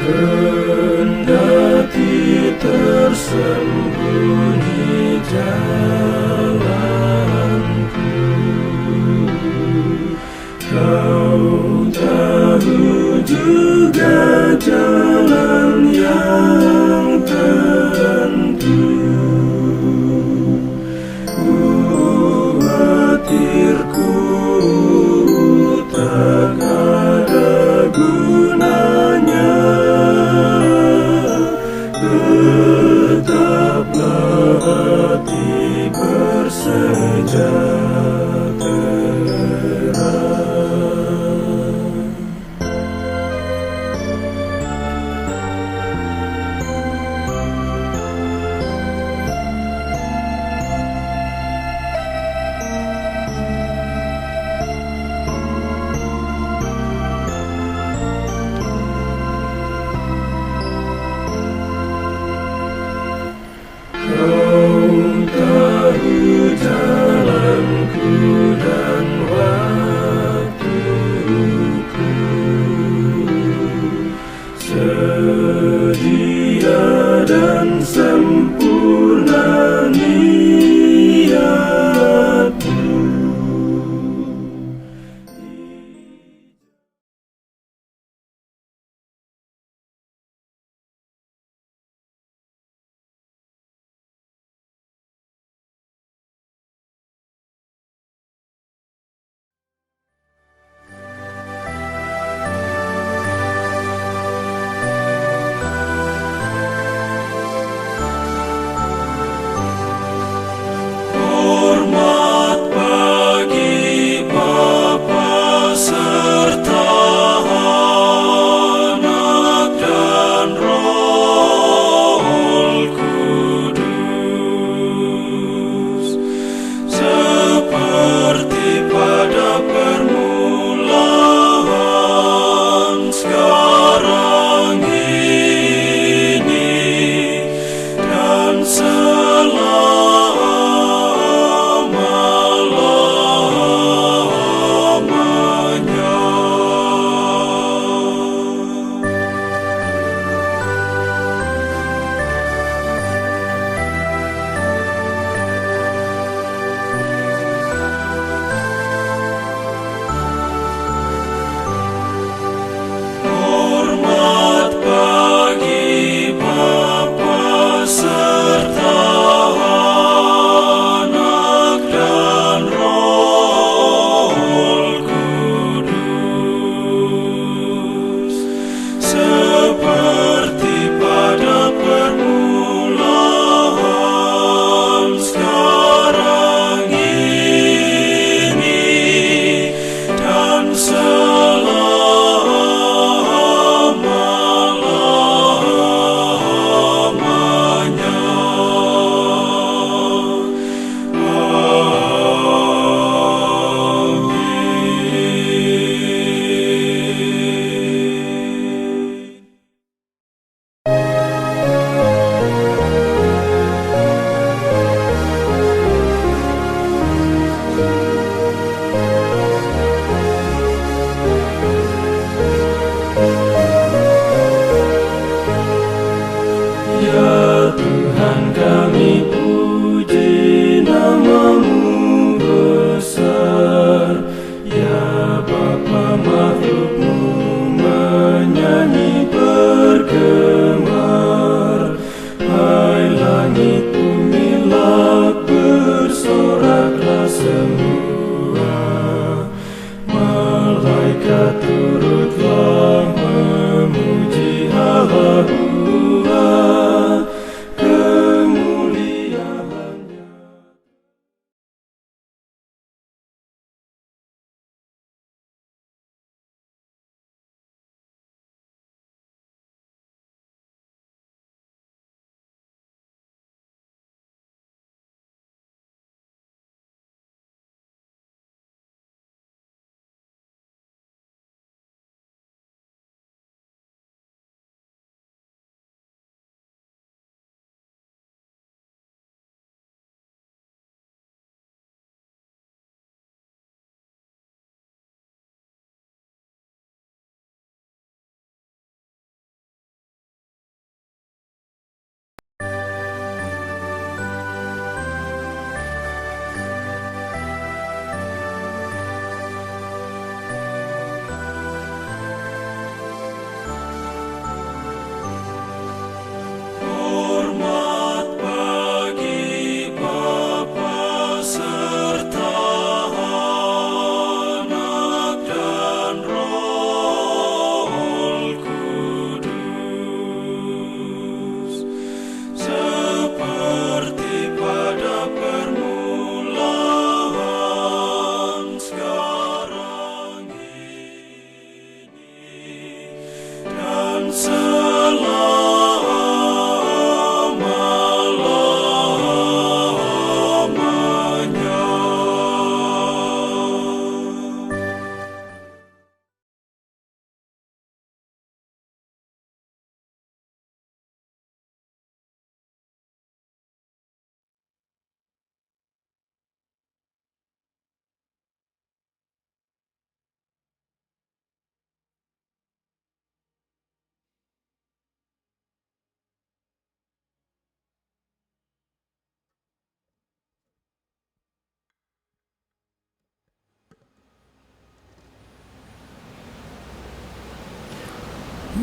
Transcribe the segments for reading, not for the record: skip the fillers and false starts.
Kendati tersembunyi jalanku, Kau tahu juga jalan yang tentu. Khawatirku tak ada gunanya, tetaplah hati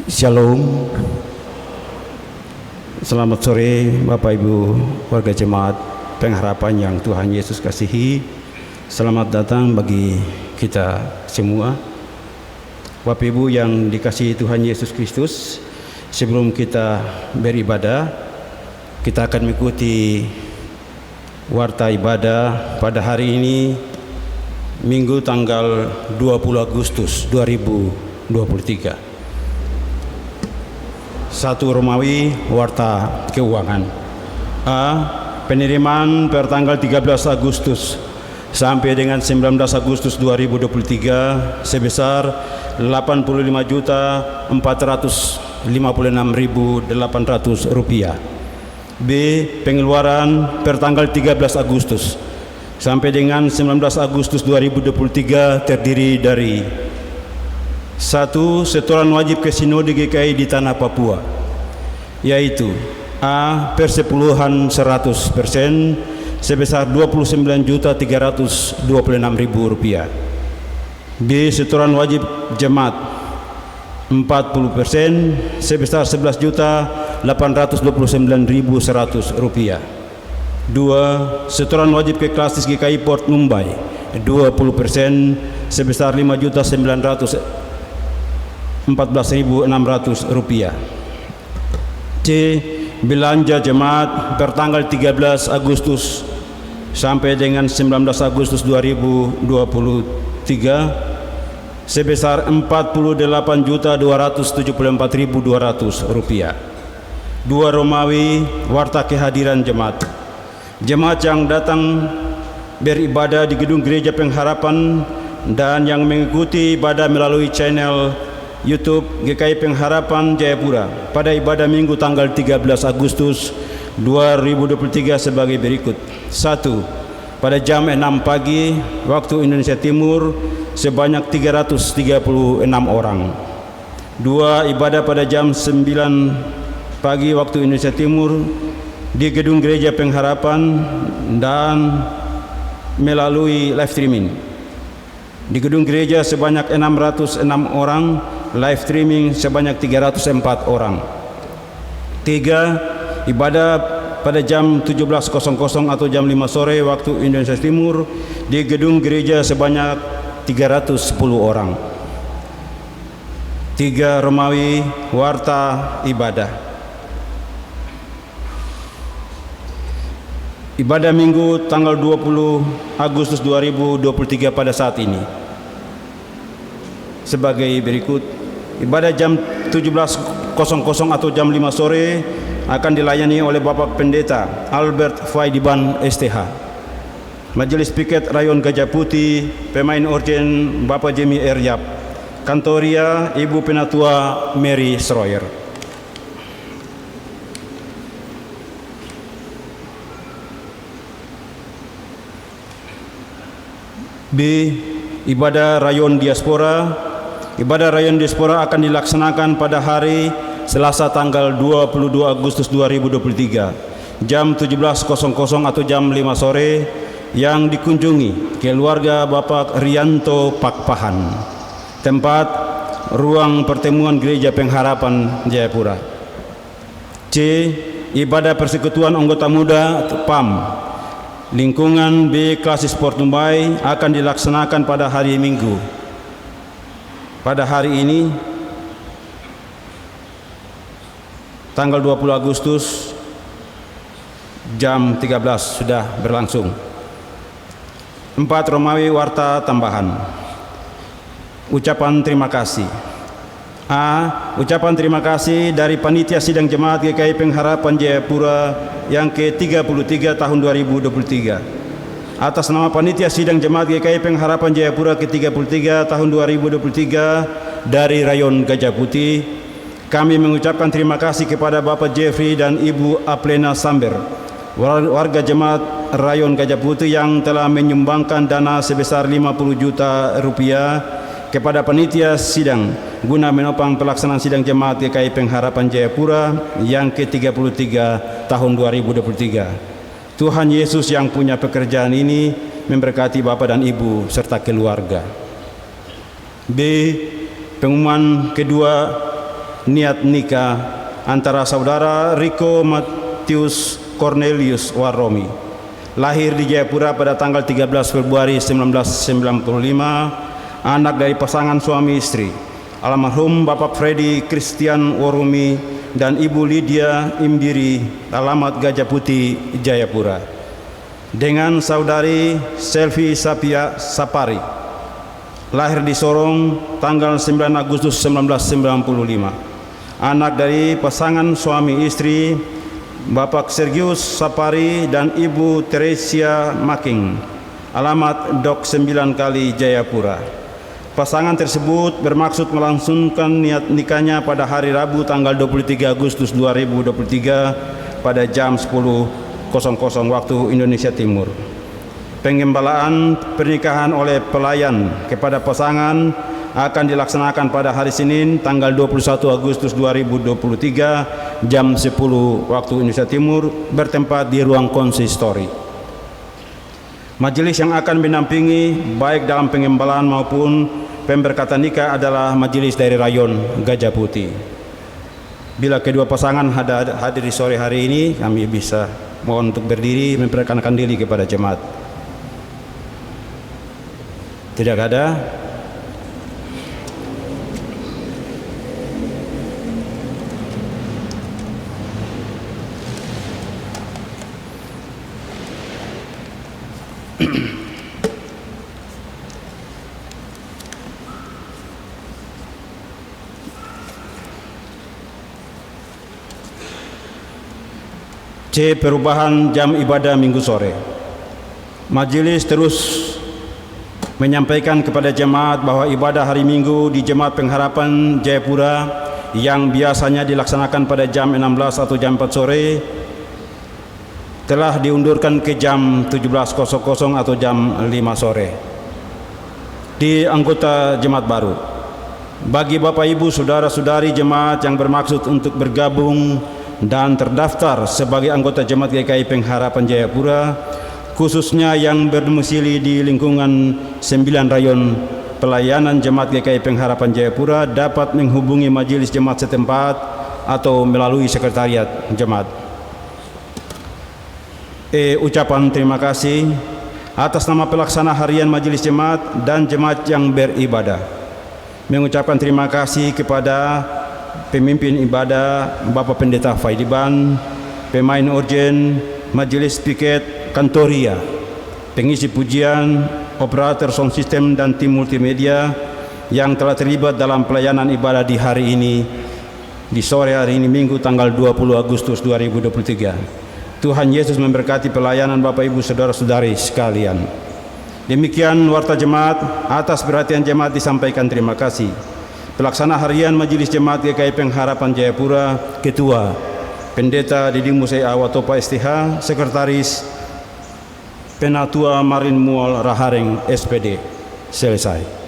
Shalom. Selamat sore Bapak Ibu warga jemaat pengharapan yang Tuhan Yesus kasihi. Selamat datang bagi kita semua. Bapak Ibu yang dikasihi Tuhan Yesus Kristus, sebelum kita beribadah, kita akan mengikuti warta ibadah pada hari ini, Minggu tanggal 20 Agustus 2023. 1 Romawi warta keuangan. A. Penerimaan per tanggal 13 Agustus sampai dengan 19 Agustus 2023 sebesar 85.456.800 rupiah. B. Pengeluaran per tanggal 13 Agustus sampai dengan 19 Agustus 2023 terdiri dari 1. Setoran wajib ke Sinode GKI di Tanah Papua, yaitu A. Persepuluhan 100% sebesar Rp29.326.000. B. Setoran wajib jemaat 40% sebesar Rp11.829.100. 2. Setoran wajib ke Klasis GKI Port Mumbai 20% sebesar Rp5.914.600. C. Belanja jemaat per tanggal 13 Agustus sampai dengan 19 Agustus 2023 sebesar Rp48.274.200. 2 Romawi warta kehadiran jemaat. Jemaat yang datang beribadah di gedung gereja pengharapan dan yang mengikuti ibadah melalui channel YouTube GKI Pengharapan Jayapura pada ibadah Minggu tanggal 13 Agustus 2023 sebagai berikut. 1. Pada jam 6 pagi waktu Indonesia Timur sebanyak 336 orang. 2. Ibadah pada jam 9 pagi waktu Indonesia Timur di gedung gereja Pengharapan dan melalui live streaming. Di gedung gereja sebanyak 606 orang, live streaming sebanyak 304 orang. 3. Ibadah pada jam 17.00 atau jam 5 sore waktu Indonesia Timur di gedung gereja sebanyak 310 orang. 3 Romawi warta ibadah. Ibadah Minggu tanggal 20 Agustus 2023 pada saat ini sebagai berikut. Ibadah jam 17.00 atau jam 5 sore akan dilayani oleh Bapak Pendeta Albert Faidiban STH. Majelis Piket Rayon Gajah Putih, pemain organ Bapak Jemi Eryap, Kantoria Ibu Penatua Mary Sroyer. B. Ibadah Rayon Diaspora. Ibadah Rayon Diaspora akan dilaksanakan pada hari Selasa tanggal 22 Agustus 2023 jam 17.00 atau jam 5 sore yang dikunjungi keluarga Bapak Rianto Pakpahan, tempat ruang pertemuan Gereja Pengharapan Jayapura. C. Ibadah Persekutuan Anggota Muda PAM lingkungan B Klasis Port Mumbai akan dilaksanakan pada hari Minggu. Pada hari ini tanggal 20 Agustus jam 13 sudah berlangsung. 4 Romawi warta tambahan. Ucapan terima kasih. A. Ucapan terima kasih dari Panitia Sidang Jemaat GKI Pengharapan Jayapura yang ke-33 tahun 2023. Atas nama Panitia Sidang Jemaat GKI Pengharapan Jayapura ke-33 tahun 2023 dari Rayon Gajah Putih, kami mengucapkan terima kasih kepada Bapak Jeffrey dan Ibu Aplena Samber, warga Jemaat Rayon Gajah Putih yang telah menyumbangkan dana sebesar 50 juta rupiah kepada panitia sidang guna menopang pelaksanaan sidang jemaat GKI Pengharapan Jayapura yang ke-33 tahun 2023. Tuhan Yesus yang punya pekerjaan ini memberkati Bapak dan Ibu serta keluarga. B. Pengumuman kedua niat nikah antara saudara Rico Matius Cornelius Waromi, lahir di Jayapura pada tanggal 13 Februari 1995, anak dari pasangan suami istri almarhum Bapak Freddy Christian Warumi dan Ibu Lydia Imbiri, alamat Gajah Putih, Jayapura, dengan saudari Selvi Sapia Sapari, lahir di Sorong tanggal 9 Agustus 1995, anak dari pasangan suami istri Bapak Sergius Sapari dan Ibu Teresia Making, alamat Dok 9 Kali, Jayapura. Pasangan tersebut bermaksud melangsungkan niat nikahnya pada hari Rabu tanggal 23 Agustus 2023 pada jam 10.00 waktu Indonesia Timur. Pengembalaan pernikahan oleh pelayan kepada pasangan akan dilaksanakan pada hari Senin tanggal 21 Agustus 2023 jam 10 waktu Indonesia Timur bertempat di ruang konsistori. Majelis yang akan menampingi baik dalam pengembalaan maupun pemberkatan nikah adalah majelis dari Rayon Gajah Putih. Bila kedua pasangan hadir di sore hari ini, kami bisa mohon untuk berdiri memperkenalkan diri kepada jemaat. Tidak ada. C. Perubahan jam ibadah minggu sore. Majelis terus menyampaikan kepada jemaat bahwa ibadah hari Minggu di Jemaat Pengharapan Jayapura yang biasanya dilaksanakan pada jam 16 atau jam 4 sore telah diundurkan ke jam 17.00 atau jam 5 sore di anggota jemaat baru. Bagi Bapak Ibu saudara-saudari jemaat yang bermaksud untuk bergabung dan terdaftar sebagai anggota jemaat GKI Pengharapan Jayapura, khususnya yang berdomisili di lingkungan 9 rayon pelayanan jemaat GKI Pengharapan Jayapura, dapat menghubungi majelis jemaat setempat atau melalui sekretariat jemaat. Ucapan terima kasih atas nama pelaksana harian majelis jemaat dan jemaat yang beribadah. Mengucapkan terima kasih kepada pemimpin ibadah Bapak Pendeta Faidiban, pemain organ, majelis piket kantoria, pengisi pujian, operator sound system dan tim multimedia yang telah terlibat dalam pelayanan ibadah di hari ini, di sore hari ini Minggu tanggal 20 Agustus 2023. Tuhan Yesus memberkati pelayanan Bapak Ibu saudara-saudari sekalian. Demikian warta jemaat. Atas perhatian jemaat disampaikan terima kasih. Pelaksana harian Majelis Jemaat GKI Pengharapan Jayapura, Ketua Pendeta Didimus Awatopa STH, Sekretaris Penatua Marin Mual Rahareng SPD. Selesai.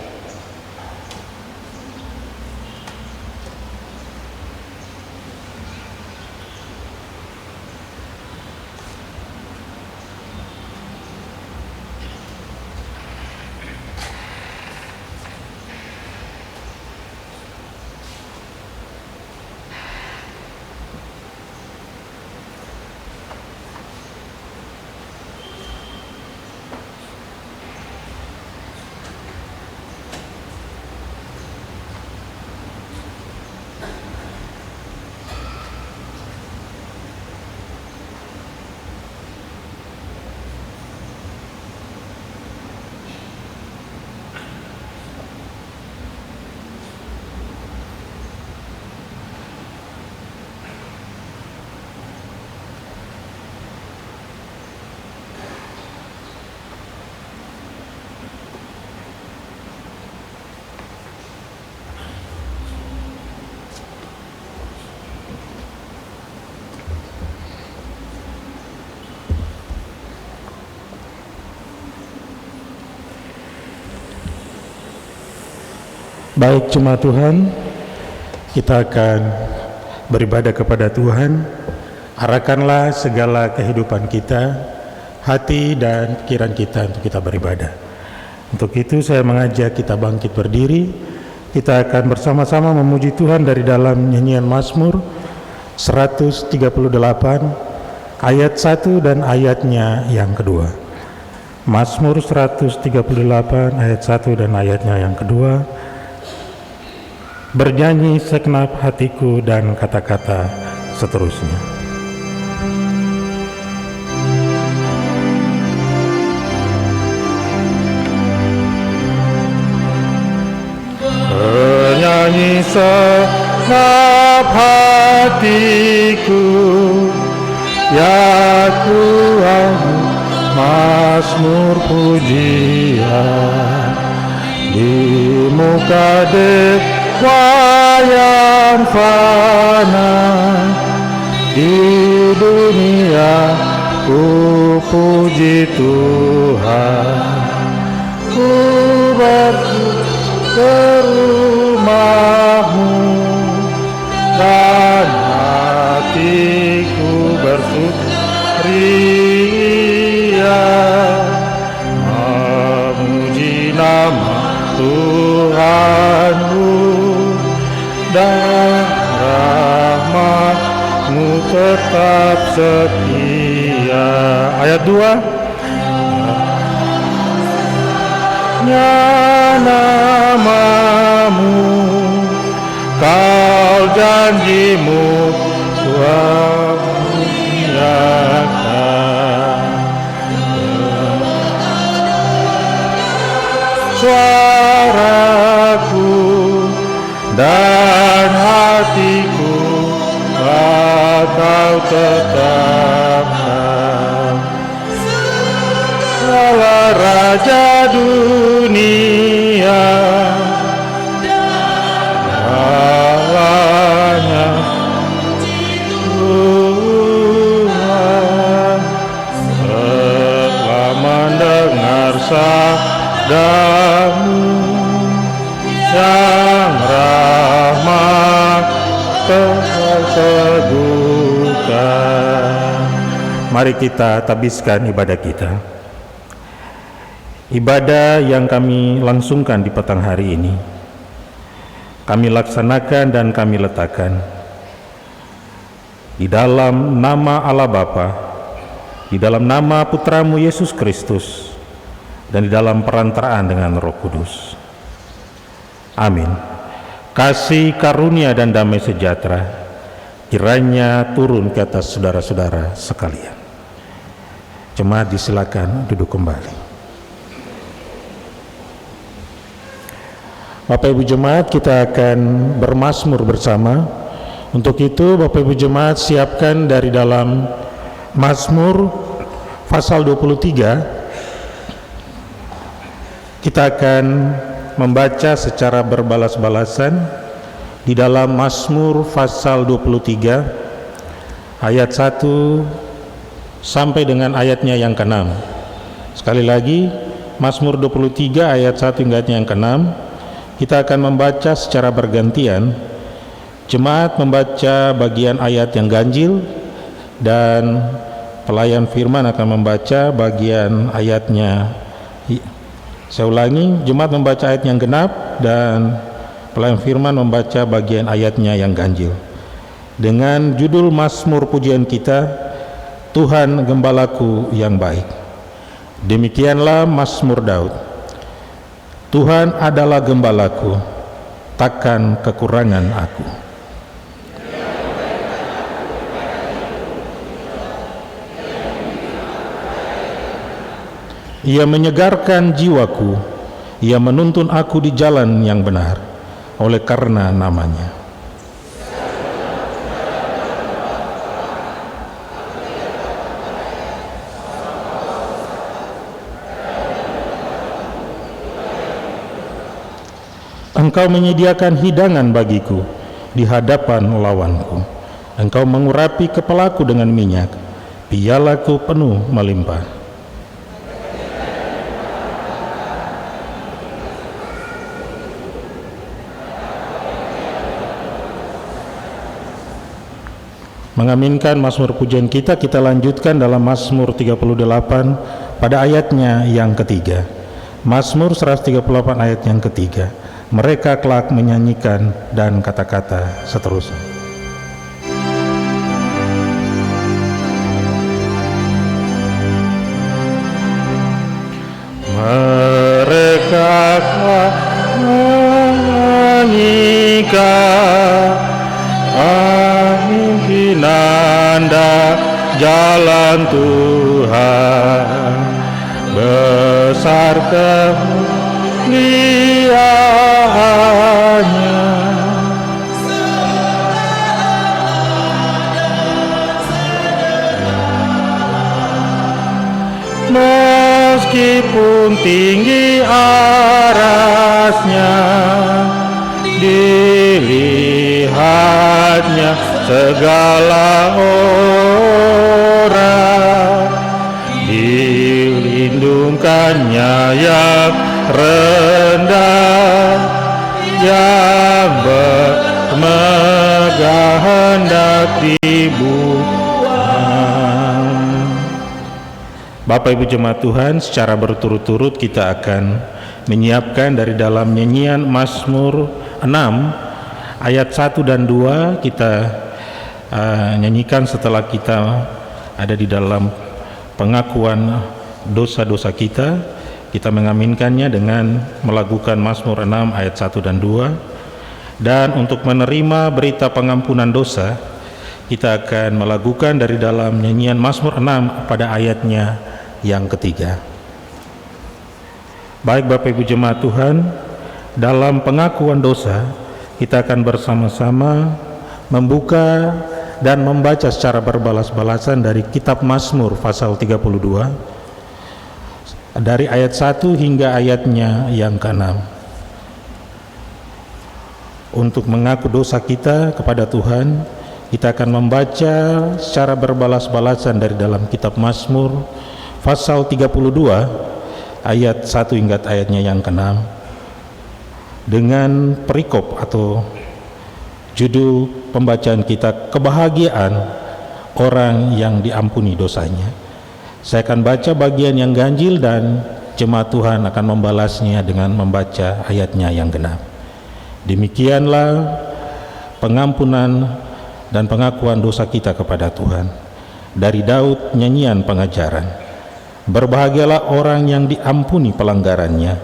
Baik jemaat Tuhan, kita akan beribadah kepada Tuhan. Arahkanlah segala kehidupan kita, hati dan pikiran kita untuk kita beribadah. Untuk itu saya mengajak kita bangkit berdiri. Kita akan bersama-sama memuji Tuhan dari dalam nyanyian Mazmur 138 ayat 1 dan ayatnya yang kedua. Mazmur 138 ayat 1 dan ayatnya yang kedua. Bernyanyi segenap hatiku dan kata-kata seterusnya. Bernyanyi segenap hatiku, ya Tuhan, mazmur pujian di muka yang fana di dunia. Ku puji Tuhan, ku ke rumahmu dan hatiku bersukaria memuji nama Tuhanmu, dan rahmat-Mu tetap setia. Ayat 2. Namamu, Kau janjimu Tuhan nyata. Suaraku dan hatiku Kau tetapkan. Allah Raja dunia, Allahnya Tuhan telah mendengar sabdamu yang rahmat terteguhkan. Mari kita tabiskan ibadah kita. Ibadah yang kami langsungkan di petang hari ini, kami laksanakan dan kami letakkan di dalam nama Allah Bapa, di dalam nama Putramu Yesus Kristus, dan di dalam perantaraan dengan Roh Kudus. Amin. Kasih karunia dan damai sejahtera kiranya turun ke atas saudara-saudara sekalian. Jemaat disilakan duduk kembali. Bapak Ibu Jemaat, kita akan bermazmur bersama. Untuk itu Bapak Ibu Jemaat siapkan dari dalam Mazmur pasal 23. Kita akan membaca secara berbalas-balasan di dalam Mazmur pasal 23 ayat 1 sampai dengan ayatnya yang ke-6. Sekali lagi, Mazmur 23 ayat 1 hingga ayatnya yang ke-6. Kita akan membaca secara bergantian. Jemaat membaca bagian ayat yang ganjil dan pelayan firman akan membaca bagian ayatnya. Saya ulangi, jemaat membaca ayat yang genap dan pelayan firman membaca bagian ayatnya yang ganjil. Dengan judul Mazmur pujian kita, Tuhan Gembalaku yang baik. Demikianlah Mazmur Daud. Tuhan adalah gembalaku, takkan kekurangan aku. Ia menyegarkan jiwaku, Ia menuntun aku di jalan yang benar, oleh karena namanya. Engkau menyediakan hidangan bagiku di hadapan lawanku. Engkau mengurapi kepalaku dengan minyak, pialaku penuh melimpah. mengaminkan Mazmur pujian kita lanjutkan dalam Mazmur 38 pada ayatnya yang ketiga. Mazmur 138 ayat yang ketiga. Mereka kelak menyanyikan dan kata-kata seterusnya. Mereka kelak menyanyikan pimpinan dan jalan Tuhan, besar kemuliaan-Nya. Meskipun tinggi arasnya, dilihatnya segala orang, dilindungkannya yang rendah, yang bermegah hendak dibuang. Bapak Ibu Jemaat Tuhan, secara berturut-turut kita akan menyiapkan dari dalam nyanyian Mazmur 6 ayat 1 dan 2 kita nyanyikan setelah kita ada di dalam pengakuan dosa-dosa kita. Kita mengaminkannya dengan melakukan Mazmur 6 ayat 1 dan 2. Dan untuk menerima berita pengampunan dosa, kita akan melakukan dari dalam nyanyian Mazmur 6 pada ayatnya yang ketiga. Baik Bapak Ibu Jemaat Tuhan, dalam pengakuan dosa kita akan bersama-sama membuka dan membaca secara berbalas-balasan dari kitab Mazmur pasal 32 dari ayat 1 hingga ayatnya yang ke-6. Untuk mengaku dosa kita kepada Tuhan, kita akan membaca secara berbalas-balasan dari dalam kitab Mazmur pasal 32 ayat 1 hingga ayatnya yang ke-6 dengan perikop atau judul pembacaan kita, kebahagiaan orang yang diampuni dosanya. Saya akan baca bagian yang ganjil dan jemaat Tuhan akan membalasnya dengan membaca ayatnya yang genap. Demikianlah pengampunan dan pengakuan dosa kita kepada Tuhan. Dari Daud, nyanyian pengajaran. Berbahagialah orang yang diampuni pelanggarannya,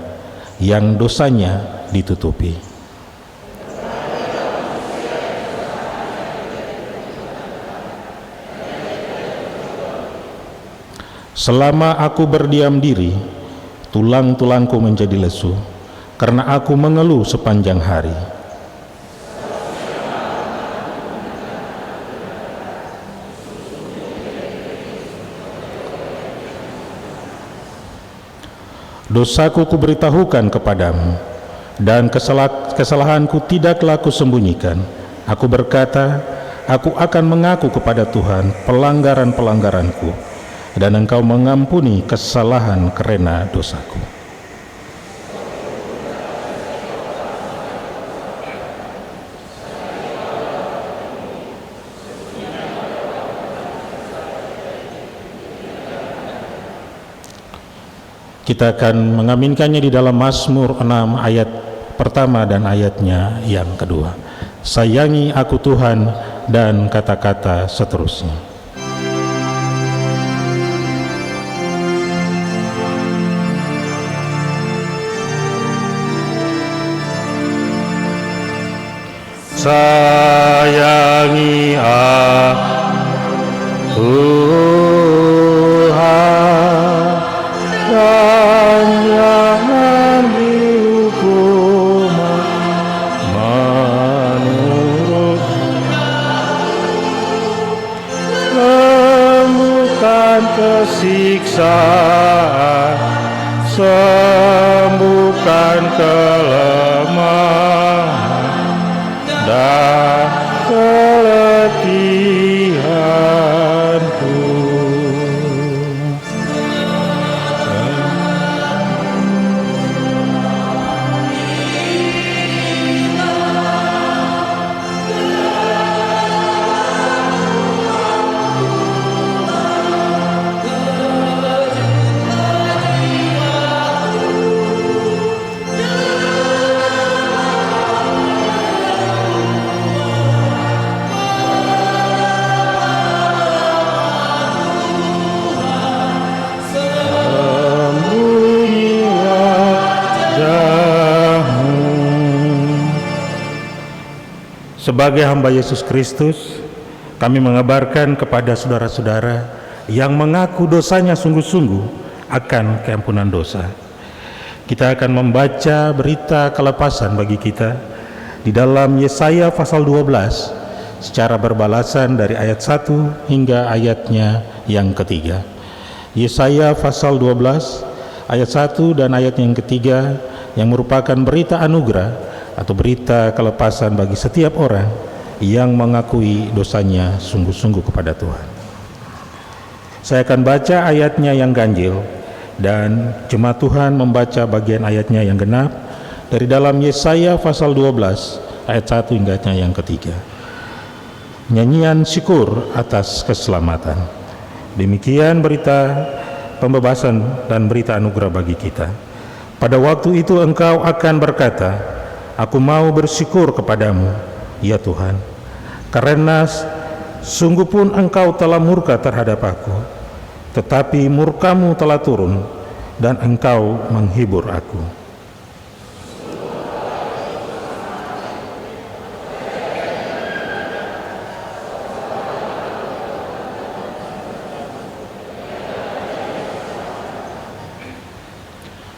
yang dosanya ditutupi. Selama aku berdiam diri, tulang-tulangku menjadi lesu, karena aku mengeluh sepanjang hari. Dosaku kuberitahukan kepadamu, dan kesalahanku tidaklah kusembunyikan. Aku berkata, aku akan mengaku kepada Tuhan pelanggaran-pelanggaranku, dan Engkau mengampuni kesalahan karena dosaku. Kita akan mengaminkannya di dalam Mazmur 6 ayat pertama dan ayatnya yang kedua. Sayangi aku Tuhan, dan kata-kata seterusnya. Sayangi aku Tuhan, dan jangan dihukum menurut sembuhkan kesiksaan, sembuhkan kelemahan dan keletihanku. sebagai hamba Yesus Kristus, kami mengabarkan kepada saudara-saudara yang mengaku dosanya sungguh-sungguh akan keampunan dosa. Kita akan membaca berita kelepasan bagi kita di dalam Yesaya pasal 12 secara berbalasan dari ayat 1 hingga ayatnya yang ketiga. Yesaya pasal 12 ayat 1 dan ayat yang ketiga yang merupakan berita anugerah atau berita kelepasan bagi setiap orang yang mengakui dosanya sungguh-sungguh kepada Tuhan. Saya akan baca ayatnya yang ganjil dan jemaat Tuhan membaca bagian ayatnya yang genap dari dalam Yesaya pasal 12 ayat 1 hingga ayatnya yang ketiga. Nyanyian syukur atas keselamatan. Demikian berita pembebasan dan berita anugerah bagi kita. Pada waktu itu engkau akan berkata, aku mau bersyukur kepadamu, ya Tuhan, karena sungguh pun engkau telah murka terhadap aku, tetapi murkamu telah turun dan engkau menghibur aku.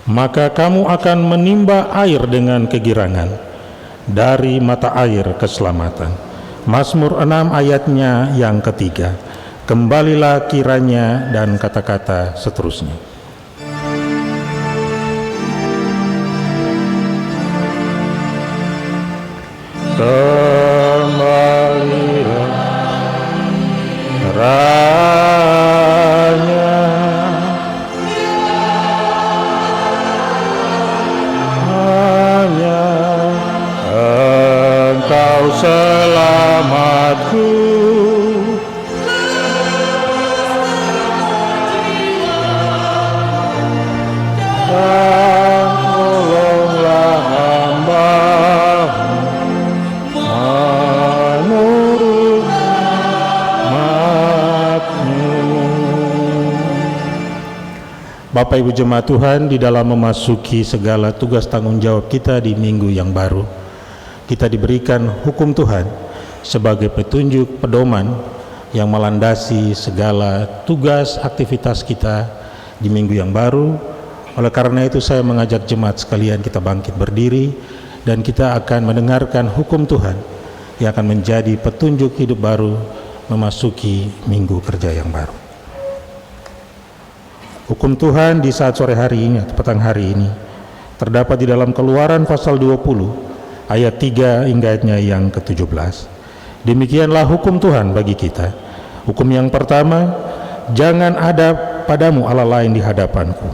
Maka kamu akan menimba air dengan kegirangan dari mata air keselamatan. Mazmur 6 ayatnya yang ketiga. Kembalilah kiranya dan kata-kata seterusnya. Kembalilah kiranya hanya engkau selamatku. Bapak Ibu jemaat Tuhan, di dalam memasuki segala tugas tanggung jawab kita di minggu yang baru, kita diberikan hukum Tuhan sebagai petunjuk pedoman yang melandasi segala tugas aktivitas kita di minggu yang baru. Oleh karena itu saya mengajak jemaat sekalian kita bangkit berdiri dan kita akan mendengarkan hukum Tuhan yang akan menjadi petunjuk hidup baru memasuki minggu kerja yang baru. Hukum Tuhan di saat sore hari ini atau petang hari ini terdapat di dalam Keluaran pasal 20 ayat 3 hingga ayatnya yang ke-17. Demikianlah hukum Tuhan bagi kita. Hukum yang pertama, jangan ada padamu Allah lain di hadapanku.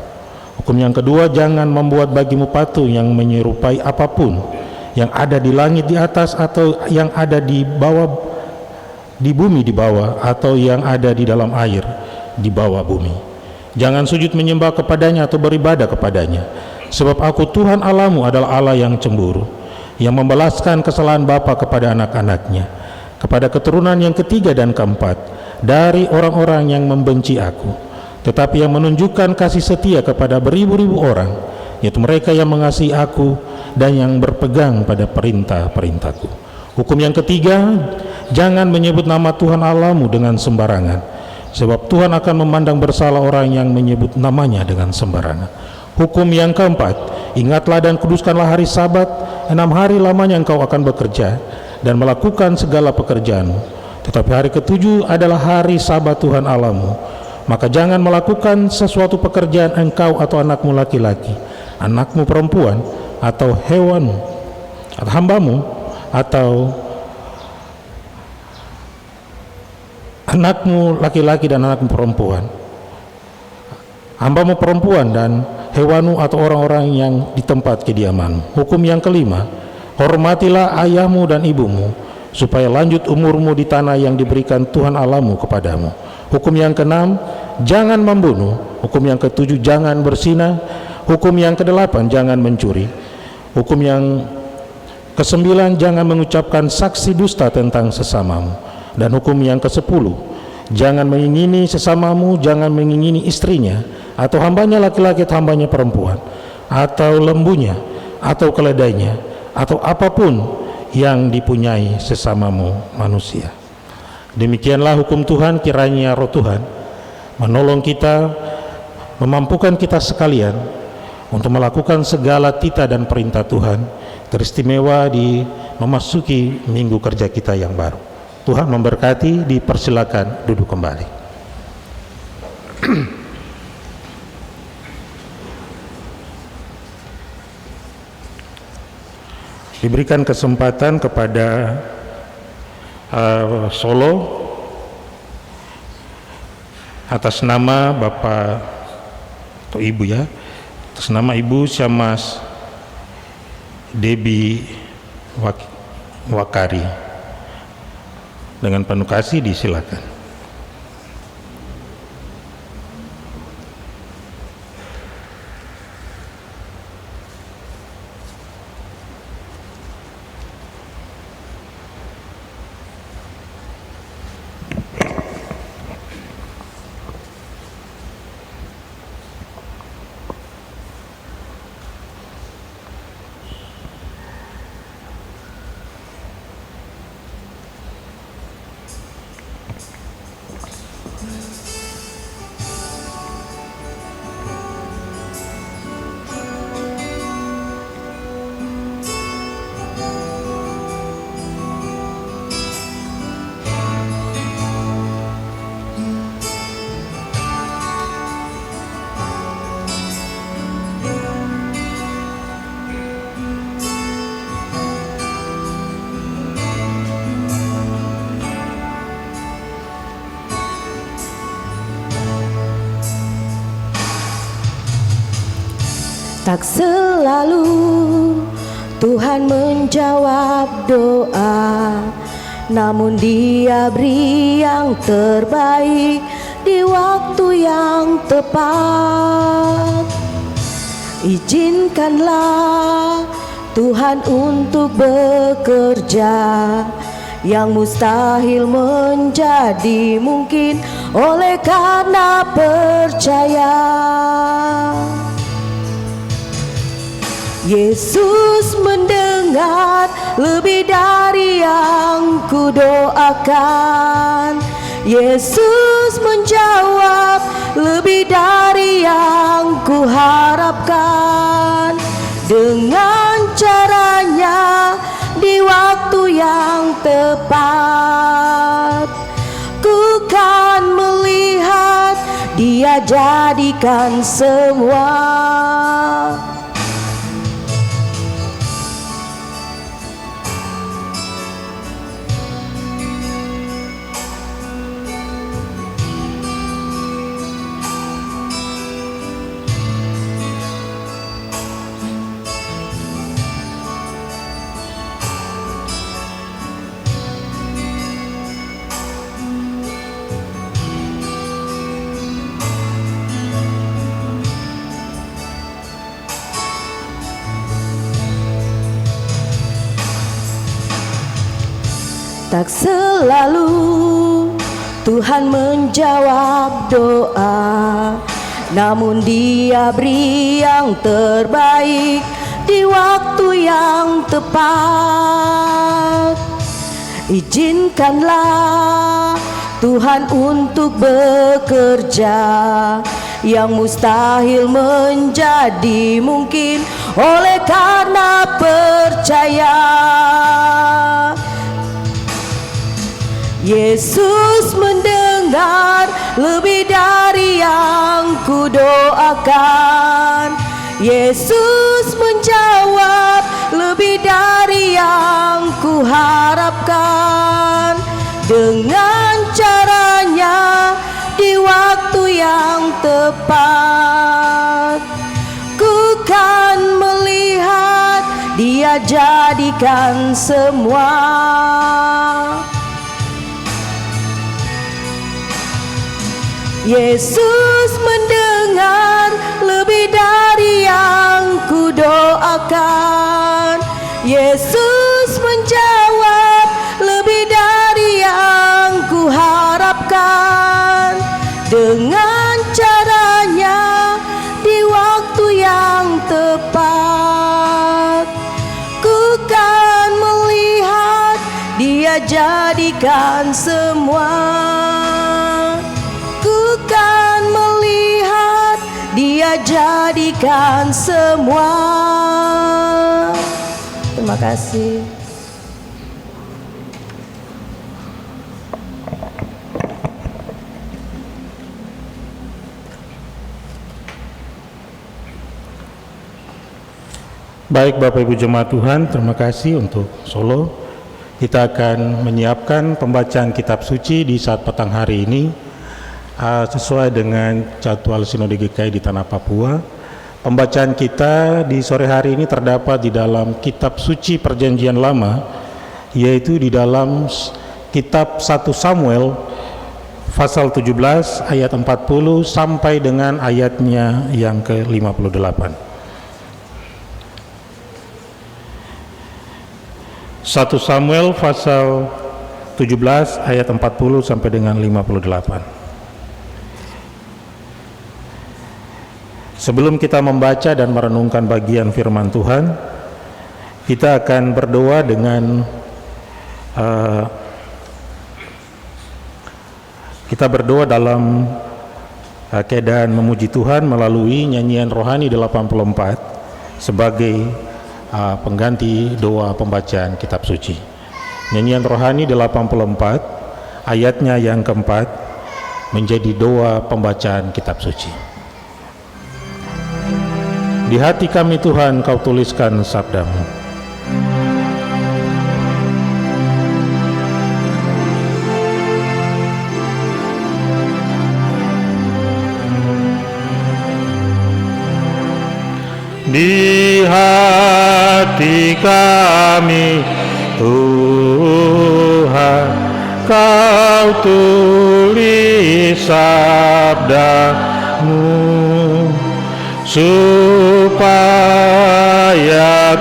Hukum yang kedua, jangan membuat bagimu patung yang menyerupai apapun yang ada di langit di atas atau yang ada di bawah, di bumi di bawah, atau yang ada di dalam air di bawah bumi. Jangan sujud menyembah kepadanya atau beribadah kepadanya, sebab aku Tuhan Allahmu adalah Allah yang cemburu, yang membalaskan kesalahan bapa kepada anak-anaknya, kepada keturunan yang ketiga dan keempat dari orang-orang yang membenci aku, tetapi yang menunjukkan kasih setia kepada beribu-ribu orang, yaitu mereka yang mengasihi aku dan yang berpegang pada perintah-perintahku. Hukum yang ketiga, jangan menyebut nama Tuhan Allahmu dengan sembarangan, sebab Tuhan akan memandang bersalah orang yang menyebut namanya dengan sembarangan. Hukum yang keempat, ingatlah dan kuduskanlah hari Sabat, 6 hari lamanya engkau akan bekerja dan melakukan segala pekerjaanmu, tetapi hari ketujuh adalah hari Sabat Tuhan Allahmu. Maka jangan melakukan sesuatu pekerjaan engkau atau anakmu laki-laki, anakmu perempuan, atau hewanmu, atau hambamu, atau anakmu laki-laki dan anakmu perempuan, hambamu perempuan dan hewanmu atau orang-orang yang di tempat kediamanmu. Hukum yang kelima, hormatilah ayahmu dan ibumu, supaya lanjut umurmu di tanah yang diberikan Tuhan Allahmu kepadamu. Hukum yang keenam, jangan membunuh. Hukum yang ketujuh, jangan berzinah. Hukum yang kedelapan, jangan mencuri. Hukum yang kesembilan, jangan mengucapkan saksi dusta tentang sesamamu. Dan hukum yang ke-10, jangan mengingini sesamamu, jangan mengingini istrinya, atau hambanya laki-laki atau hambanya perempuan, atau lembunya, atau keledainya, atau apapun yang dipunyai sesamamu manusia. Demikianlah hukum Tuhan, kiranya Roh Tuhan menolong kita, memampukan kita sekalian untuk melakukan segala titah dan perintah Tuhan, teristimewa di memasuki minggu kerja kita yang baru. Tuhan memberkati. Dipersilakan duduk kembali. Diberikan kesempatan kepada Solo atas nama Bapak atau Ibu ya, atas nama Ibu Syamas Debi Wakari. Dengan penuh kasih disilakan. Tak selalu Tuhan menjawab doa, namun Dia beri yang terbaik di waktu yang tepat. Izinkanlah Tuhan untuk bekerja, yang mustahil menjadi mungkin oleh karena percaya. Yesus mendengar lebih dari yang kudoakan. Yesus menjawab lebih dari yang kuharapkan. Dengan caranya di waktu yang tepat, ku kan melihat Dia jadikan semua. Tak selalu Tuhan menjawab doa, namun Dia beri yang terbaik di waktu yang tepat. Izinkanlah Tuhan untuk bekerja, yang mustahil menjadi mungkin oleh karena percaya. Yesus mendengar lebih dari yang kudoakan. Yesus menjawab lebih dari yang kuharapkan. Dengan caranya di waktu yang tepat, ku kan melihat Dia jadikan semua. Yesus mendengar lebih dari yang kudoakan. Yesus menjawab lebih dari yang kuharapkan. Dengan caranya di waktu yang tepat, ku kan melihat jadikan semua. Ku kan melihat Dia jadikan semua. Terima kasih. Baik Bapak Ibu Jemaat Tuhan, terima kasih untuk solo. Kita akan menyiapkan pembacaan kitab suci di saat petang hari ini sesuai dengan jadwal Sinode GKI di Tanah Papua. Pembacaan kita di sore hari ini terdapat di dalam kitab suci Perjanjian Lama, yaitu di dalam kitab 1 Samuel pasal 17 ayat 40 sampai dengan ayatnya yang ke-58. 1 Samuel pasal 17 ayat 40 sampai dengan 58. Sebelum kita membaca dan merenungkan bagian firman Tuhan, kita akan berdoa dengan kita berdoa dalam keadaan memuji Tuhan melalui nyanyian rohani 84 sebagai pengganti doa pembacaan kitab suci. Nyanyian rohani 84 ayatnya yang keempat menjadi doa pembacaan kitab suci. Di hati kami Tuhan, Kau tuliskan sabdamu. Di hati kami Tuhan, Kau tulis sabdamu, supaya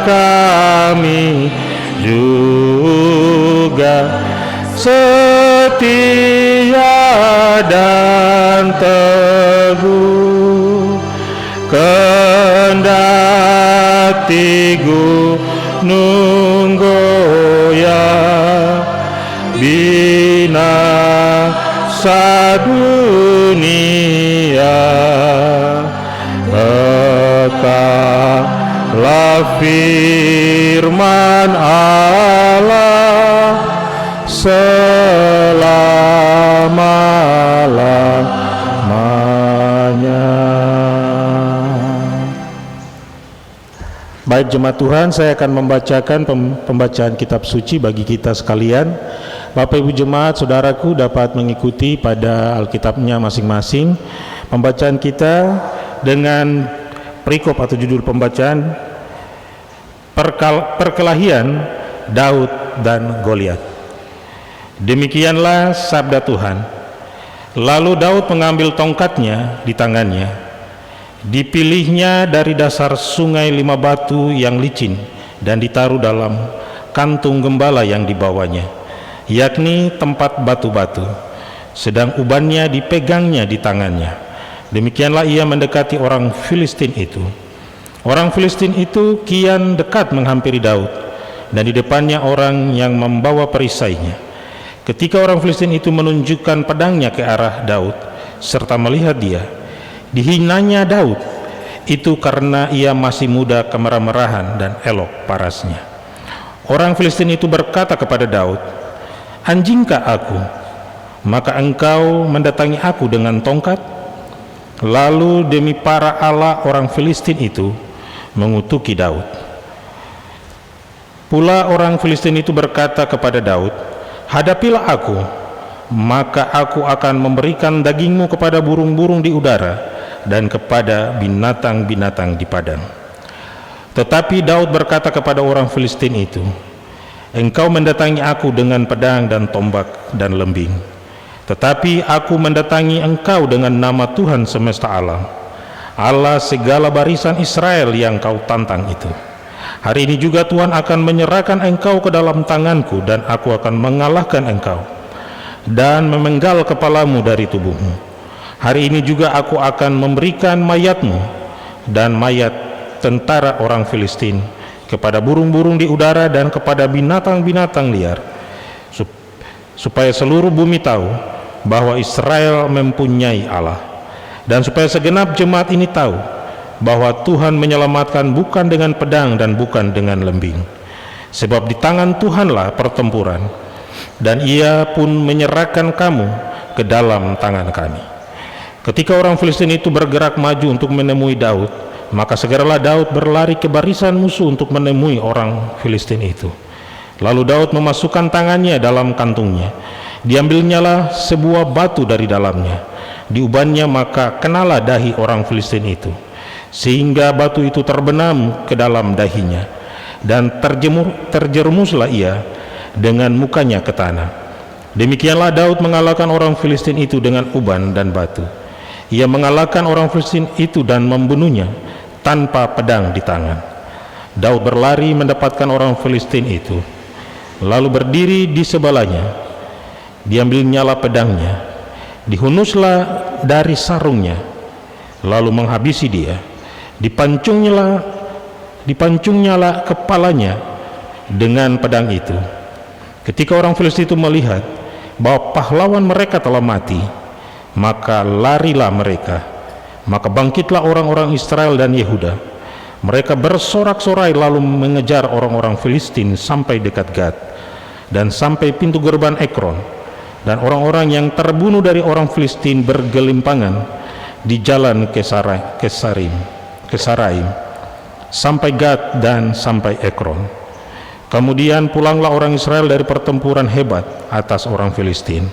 kami juga setia dan teguh, kendati gunung goyah, binasa dunia, tetaplah firman Allah selama-lamanya. Baik jemaat Tuhan, saya akan membacakan pembacaan kitab suci bagi kita sekalian. Bapak Ibu jemaat, saudaraku dapat mengikuti pada Alkitabnya masing-masing. Pembacaan kita dengan perikop atau judul pembacaan Perkelahian Daud dan Goliat. Demikianlah sabda Tuhan. Lalu Daud mengambil tongkatnya di tangannya, dipilihnya dari dasar sungai 5 batu yang licin dan ditaruh dalam kantung gembala yang dibawanya, yakni tempat batu-batu, sedang ubannya dipegangnya di tangannya. Demikianlah ia mendekati orang Filistin itu. Orang Filistin itu kian dekat menghampiri Daud, dan di depannya orang yang membawa perisainya. Ketika orang Filistin itu menunjukkan pedangnya ke arah Daud serta melihat dia, dihinanya Daud itu karena ia masih muda, kemerah-merahan dan elok parasnya. Orang Filistin itu berkata kepada Daud, "Anjingkah aku, maka engkau mendatangi aku dengan tongkat?" Lalu demi para Allah orang Filistin itu mengutuki Daud. Pula orang Filistin itu berkata kepada Daud, "Hadapilah aku, maka aku akan memberikan dagingmu kepada burung-burung di udara dan kepada binatang-binatang di padang." Tetapi Daud berkata kepada orang Filistin itu, "Engkau mendatangi aku dengan pedang dan tombak dan lembing, tetapi aku mendatangi engkau dengan nama Tuhan semesta alam, Allah segala barisan Israel yang kau tantang itu. Hari ini juga Tuhan akan menyerahkan engkau ke dalam tanganku, dan aku akan mengalahkan engkau dan memenggal kepalamu dari tubuhmu. Hari ini juga aku akan memberikan mayatmu dan mayat tentara orang Filistin kepada burung-burung di udara dan kepada binatang-binatang liar, supaya seluruh bumi tahu bahwa Israel mempunyai Allah, dan supaya segenap jemaat ini tahu bahwa Tuhan menyelamatkan bukan dengan pedang dan bukan dengan lembing, sebab di tangan Tuhanlah pertempuran, dan Ia pun menyerahkan kamu ke dalam tangan kami. Ketika orang Filistin itu bergerak maju untuk menemui Daud, maka segeralah Daud berlari ke barisan musuh untuk menemui orang Filistin itu. Lalu Daud memasukkan tangannya dalam kantungnya, diambilnyalah sebuah batu dari dalamnya, diubannya, maka kenalah dahi orang Filistin itu, sehingga batu itu terbenam ke dalam dahinya, dan terjerumuslah ia dengan mukanya ke tanah. Demikianlah Daud mengalahkan orang Filistin itu dengan uban dan batu. Ia mengalahkan orang Filistin itu dan membunuhnya tanpa pedang di tangan. Daud berlari mendapatkan orang Filistin itu, lalu berdiri di sebelahnya, diambilnyalah pedangnya, dihunuslah dari sarungnya, lalu menghabisi dia, dipancungnyalah kepalanya dengan pedang itu. Ketika orang Filistin itu melihat bahwa pahlawan mereka telah mati, maka larilah mereka. Maka bangkitlah orang-orang Israel dan Yehuda. Mereka bersorak-sorai lalu mengejar orang-orang Filistin sampai dekat Gad dan sampai pintu gerbang Ekron. Dan orang-orang yang terbunuh dari orang Filistin bergelimpangan di jalan Kesaraim sampai Gad dan sampai Ekron. Kemudian pulanglah orang Israel dari pertempuran hebat atas orang Filistin,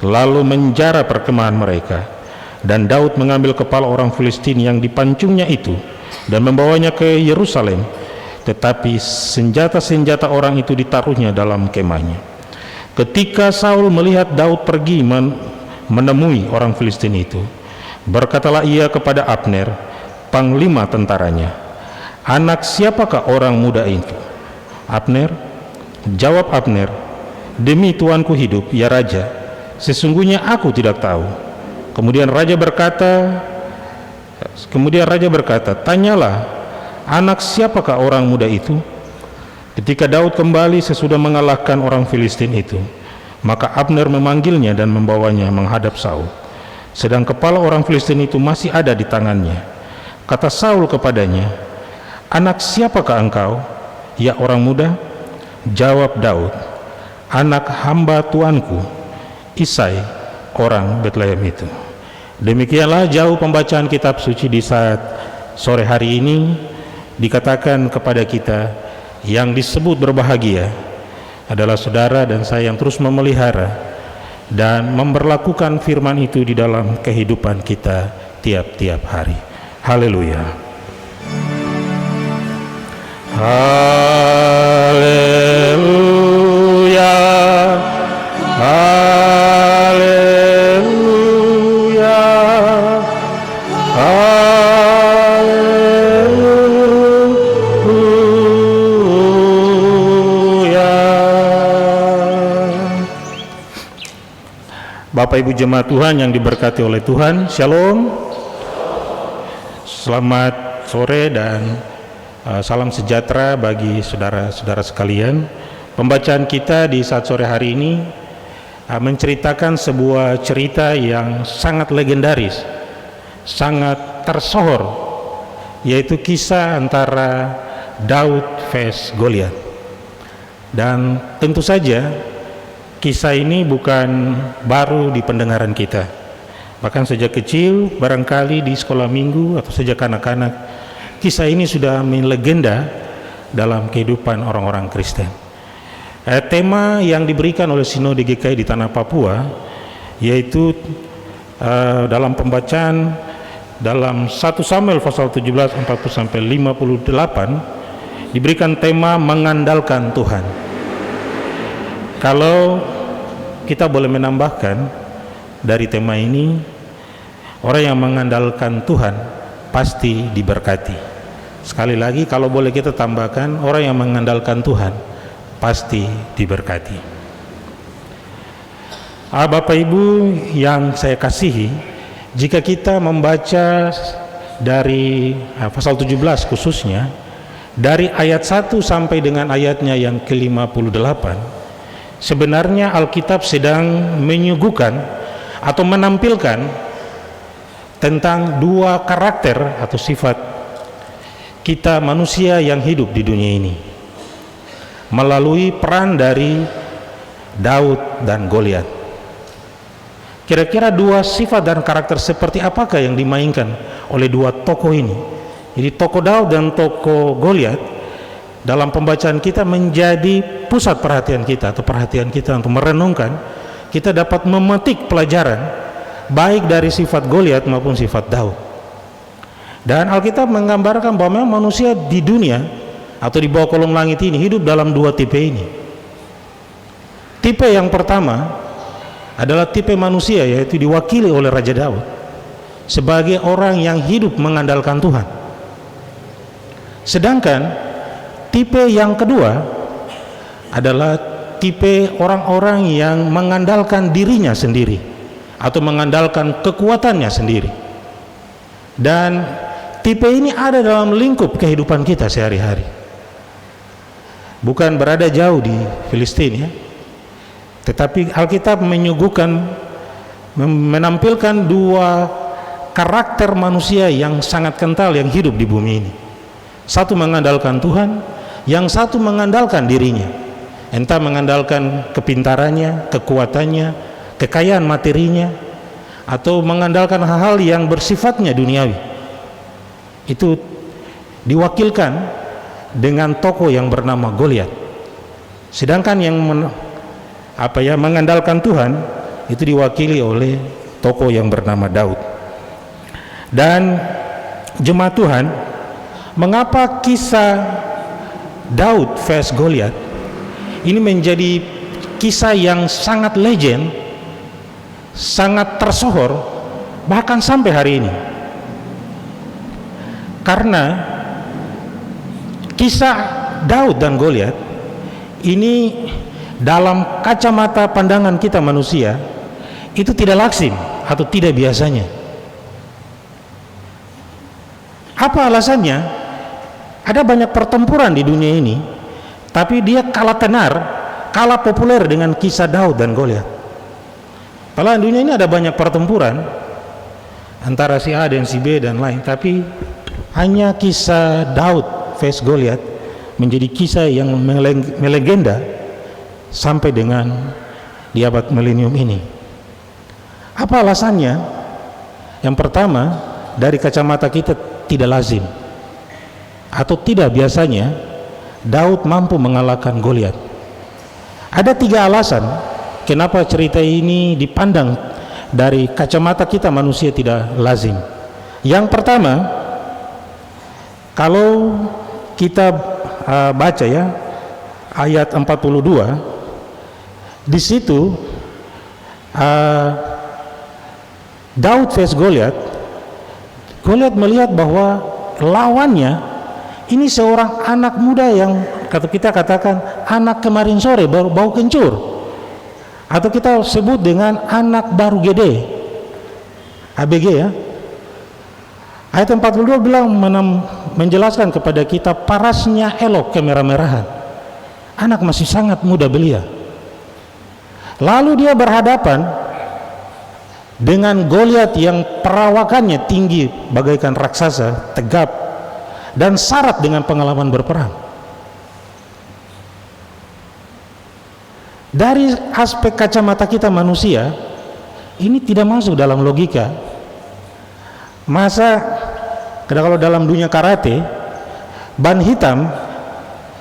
lalu menjara perkemahan mereka. Dan Daud mengambil kepala orang Filistin yang dipancungnya itu dan membawanya ke Yerusalem, tetapi senjata-senjata orang itu ditaruhnya dalam kemahnya. Ketika Saul melihat Daud pergi menemui orang Filistin itu, berkatalah ia kepada Abner, panglima tentaranya, "Anak siapakah orang muda itu?" Abner, jawab Abner, "Demi tuanku hidup, ya Raja, sesungguhnya aku tidak tahu." Kemudian raja berkata, "Tanyalah, anak siapakah orang muda itu?" Ketika Daud kembali sesudah mengalahkan orang Filistin itu, maka Abner memanggilnya dan membawanya menghadap Saul, sedang kepala orang Filistin itu masih ada di tangannya. Kata Saul kepadanya, "Anak siapakah engkau, ya orang muda?" Jawab Daud, "Anak hamba tuanku, Isai, orang Betlehem itu." Demikianlah jauh pembacaan kitab suci di saat sore hari ini. Dikatakan kepada kita, yang disebut berbahagia adalah saudara dan saya yang terus memelihara dan memberlakukan firman itu di dalam kehidupan kita tiap-tiap hari. Haleluya. Haleluya. Haleluya. Haleluya. Bapak Ibu jemaat Tuhan yang diberkati oleh Tuhan, Shalom. Selamat sore dan salam sejahtera bagi saudara-saudara sekalian. Pembacaan kita di saat sore hari ini menceritakan sebuah cerita yang sangat legendaris, sangat tersohor, yaitu kisah antara Daud vs Goliat. Dan tentu saja kisah ini bukan baru di pendengaran kita. Bahkan sejak kecil, barangkali di sekolah minggu atau sejak anak-anak, kisah ini sudah melegenda dalam kehidupan orang-orang Kristen. Tema yang diberikan oleh Sinode GKI di Tanah Papua, yaitu dalam pembacaan dalam 1 Samuel pasal 17 40-58 diberikan tema mengandalkan Tuhan. Kalau kita boleh menambahkan dari tema ini, orang yang mengandalkan Tuhan pasti diberkati. Sekali lagi, kalau boleh kita tambahkan, orang yang mengandalkan Tuhan pasti diberkati. Bapak Ibu yang saya kasihi, jika kita membaca dari pasal 17 khususnya, dari ayat 1 sampai dengan ayatnya yang ke-58, sebenarnya Alkitab sedang menyuguhkan atau menampilkan tentang dua karakter atau sifat kita manusia yang hidup di dunia ini melalui peran dari Daud dan Goliat. Kira-kira dua sifat dan karakter seperti apakah yang dimainkan oleh dua tokoh ini? Jadi tokoh Daud dan tokoh Goliat dalam pembacaan kita menjadi pusat perhatian kita atau perhatian kita untuk merenungkan. Kita dapat memetik pelajaran baik dari sifat Goliat maupun sifat Daud. Dan Alkitab menggambarkan bahwa memang manusia di dunia atau di bawah kolong langit ini hidup dalam dua tipe ini. Tipe yang pertama adalah tipe manusia, yaitu diwakili oleh Raja Daud sebagai orang yang hidup mengandalkan Tuhan. Sedangkan tipe yang kedua adalah tipe orang-orang yang mengandalkan dirinya sendiri atau mengandalkan kekuatannya sendiri. Dan tipe ini ada dalam lingkup kehidupan kita sehari-hari, bukan berada jauh di Filistin ya, tetapi Alkitab menyuguhkan, menampilkan dua karakter manusia yang sangat kental yang hidup di bumi ini. Satu mengandalkan Tuhan, yang satu mengandalkan dirinya, entah mengandalkan kepintarannya, kekuatannya, kekayaan materinya, atau mengandalkan hal-hal yang bersifatnya duniawi. Itu diwakilkan dengan tokoh yang bernama Goliat. Sedangkan yang mengandalkan Tuhan itu diwakili oleh tokoh yang bernama Daud. Dan jemaat Tuhan, mengapa kisah Daud vs Goliat ini menjadi kisah yang sangat legend, sangat tersohor bahkan sampai hari ini? Karena kisah Daud dan Goliat ini dalam kacamata pandangan kita manusia itu tidak lazim atau tidak biasanya. Apa alasannya? Ada banyak pertempuran di dunia ini, tapi dia kalah tenar, kalah populer dengan kisah Daud dan Goliat. Padahal di dunia ini ada banyak pertempuran antara si A dan si B dan lain, tapi hanya kisah Daud vs Goliat menjadi kisah yang melegenda sampai dengan di abad milenium ini. Apa alasannya? Yang pertama, dari kacamata kita tidak lazim atau tidak biasanya Daud mampu mengalahkan Goliat. Ada 3 alasan kenapa cerita ini dipandang dari kacamata kita manusia tidak lazim. Yang pertama, kalau kita baca ya ayat 42, di situ Daud vs Goliat. Goliat melihat bahwa lawannya ini seorang anak muda yang kita katakan anak kemarin sore bau kencur, atau kita sebut dengan anak baru gede, ABG ya. Ayat 42 bilang menjelaskan kepada kita parasnya elok kemerah-merahan, anak masih sangat muda belia. Lalu dia berhadapan dengan Goliat yang perawakannya tinggi bagaikan raksasa, tegap dan syarat dengan pengalaman berperang. Dari aspek kacamata kita manusia, ini tidak masuk dalam logika. Masa kalau dalam dunia karate, ban hitam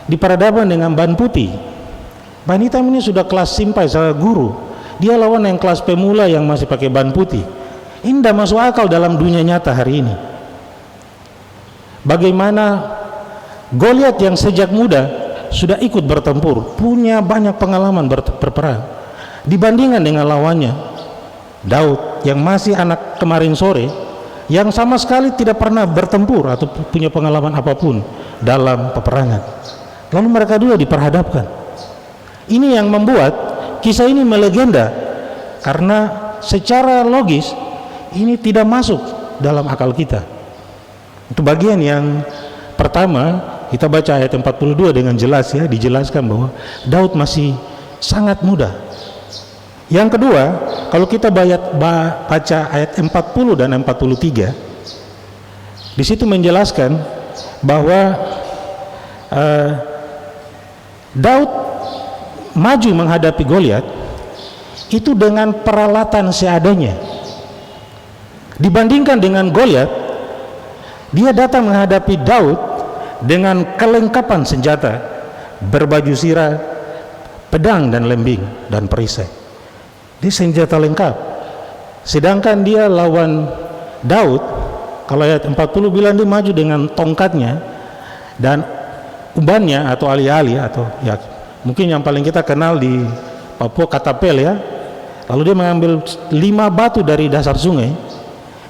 diperhadapkan dengan ban putih. Ban hitam ini sudah kelas simpai, saya guru. Dia lawan yang kelas pemula yang masih pakai ban putih. Ini tidak masuk akal dalam dunia nyata hari ini. Bagaimana Goliat yang sejak muda sudah ikut bertempur, punya banyak pengalaman berperang, dibandingkan dengan lawannya Daud yang masih anak kemarin sore, yang sama sekali tidak pernah bertempur atau punya pengalaman apapun dalam peperangan. Lalu mereka dua diperhadapkan. Ini yang membuat kisah ini melegenda, karena secara logis ini tidak masuk dalam akal kita. Itu bagian yang pertama. Kita baca ayat 42 dengan jelas ya, dijelaskan bahwa Daud masih sangat mudah. Yang kedua, kalau kita baca ayat 40 dan 43, di situ menjelaskan bahwa Daud maju menghadapi Goliat itu dengan peralatan seadanya. Dibandingkan dengan Goliat, dia datang menghadapi Daud dengan kelengkapan senjata, berbaju sirah, pedang dan lembing dan perisai. Dia senjata lengkap. Sedangkan dia lawan Daud, kalau ayat 40 bilang dia maju dengan tongkatnya dan umbannya atau alih-alih, atau ya mungkin yang paling kita kenal di Papua katapel ya. Lalu dia mengambil 5 batu dari dasar sungai.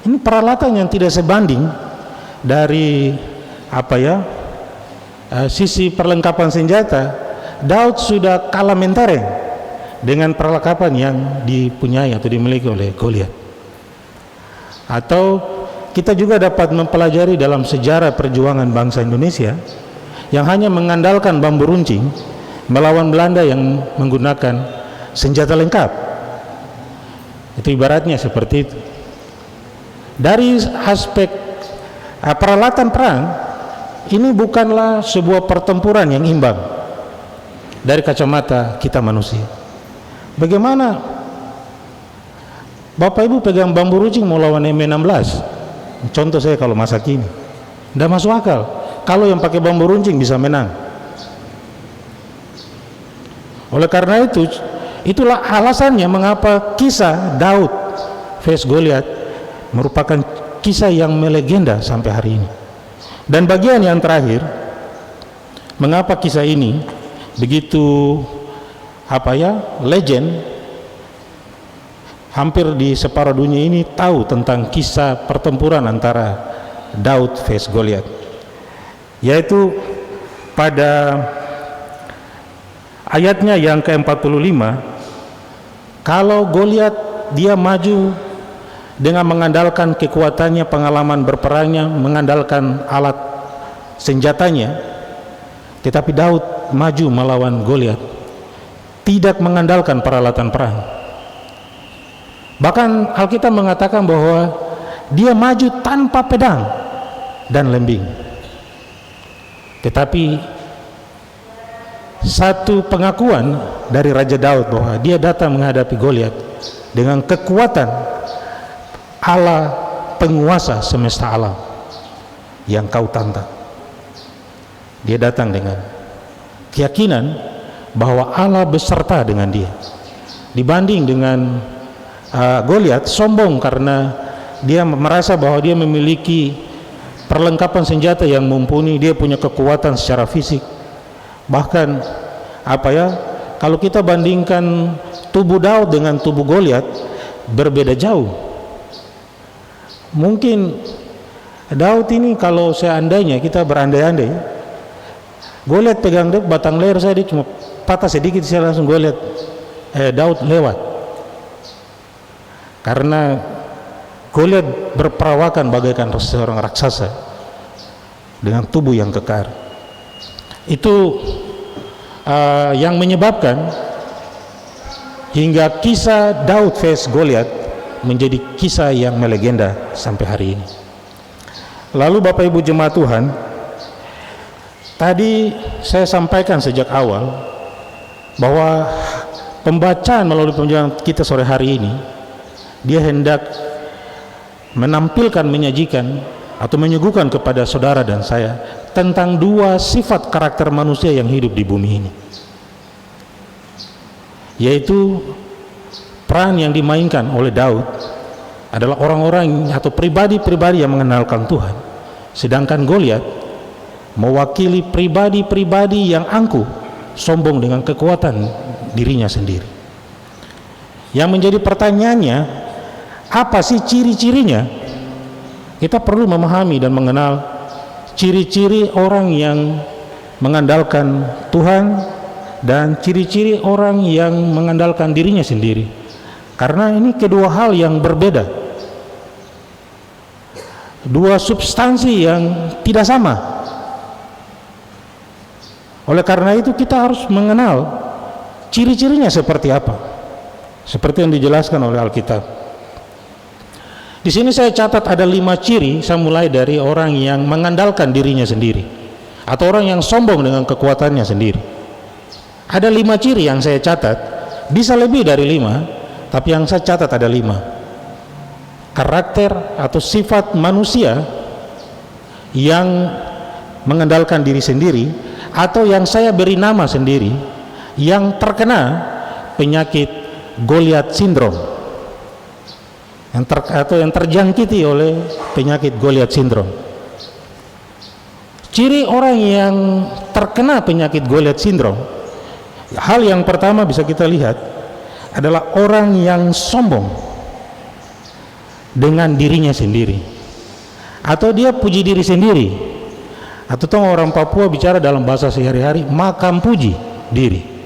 Ini peralatan yang tidak sebanding dari sisi perlengkapan senjata. Daud sudah kalah mentereng dengan perlengkapan yang dipunyai atau dimiliki oleh Goliat. Atau kita juga dapat mempelajari dalam sejarah perjuangan bangsa Indonesia yang hanya mengandalkan bambu runcing melawan Belanda yang menggunakan senjata lengkap. Itu ibaratnya seperti itu. Dari aspek peralatan perang, ini bukanlah sebuah pertempuran yang imbang dari kacamata kita manusia. Bagaimana Bapak Ibu pegang bambu runcing mau lawan M16? Contoh saya kalau masa kini, tidak masuk akal. Kalau yang pakai bambu runcing bisa menang. Oleh karena itu, itulah alasannya mengapa kisah Daud vs Goliat merupakan kisah yang melegenda sampai hari ini. Dan bagian yang terakhir, mengapa kisah ini begitu legend, hampir di separuh dunia ini tahu tentang kisah pertempuran antara Daud vs Goliat, yaitu pada ayatnya yang ke-45, kalau Goliat dia maju dengan mengandalkan kekuatannya, pengalaman berperangnya, mengandalkan alat senjatanya, tetapi Daud maju melawan Goliat tidak mengandalkan peralatan perang. Bahkan Alkitab mengatakan bahwa dia maju tanpa pedang dan lembing. Tetapi satu pengakuan dari Raja Daud bahwa dia datang menghadapi Goliat dengan kekuatan Allah penguasa semesta alam yang kau tantang. Dia datang dengan keyakinan bahwa Allah beserta dengan dia. Dibanding dengan Goliat sombong karena dia merasa bahwa dia memiliki perlengkapan senjata yang mumpuni, dia punya kekuatan secara fisik. Bahkan kalau kita bandingkan tubuh Daud dengan tubuh Goliat berbeda jauh. Mungkin Daud ini kalau seandainya kita berandai-andai, Goliat pegang batang leher saya, dia cuma patah sedikit, saya langsung gue lihat Daud lewat, karena Goliat berperawakan bagaikan seorang raksasa dengan tubuh yang kekar. Itu yang menyebabkan hingga kisah Daud vs Goliat menjadi kisah yang melegenda sampai hari ini. Lalu Bapak Ibu jemaat Tuhan, tadi saya sampaikan sejak awal bahwa pembacaan melalui pembacaan kita sore hari ini, dia hendak menampilkan, menyajikan atau menyuguhkan kepada saudara dan saya tentang dua sifat karakter manusia yang hidup di bumi ini, yaitu peran yang dimainkan oleh Daud adalah orang-orang atau pribadi-pribadi yang mengenalkan Tuhan, sedangkan Goliat mewakili pribadi-pribadi yang angkuh, sombong dengan kekuatan dirinya sendiri. Yang menjadi pertanyaannya, apa sih ciri-cirinya? Kita perlu memahami dan mengenal ciri-ciri orang yang mengandalkan Tuhan dan ciri-ciri orang yang mengandalkan dirinya sendiri, karena ini kedua hal yang berbeda, dua substansi yang tidak sama. Oleh karena itu kita harus mengenal ciri-cirinya seperti apa? Seperti yang dijelaskan oleh Alkitab. Di sini saya catat ada 5 ciri. Saya mulai dari orang yang mengandalkan dirinya sendiri, atau orang yang sombong dengan kekuatannya sendiri. Ada 5 ciri yang saya catat, bisa lebih dari 5, tapi yang saya catat ada 5. Karakter atau sifat manusia yang mengandalkan diri sendiri, atau yang saya beri nama sendiri, yang terkena penyakit Goliat syndrome, atau yang terjangkiti oleh penyakit Goliat syndrome. Ciri orang yang terkena penyakit Goliat syndrome, hal yang pertama bisa kita lihat adalah orang yang sombong dengan dirinya sendiri, atau dia puji diri sendiri, atau orang Papua bicara dalam bahasa sehari-hari, makam puji diri.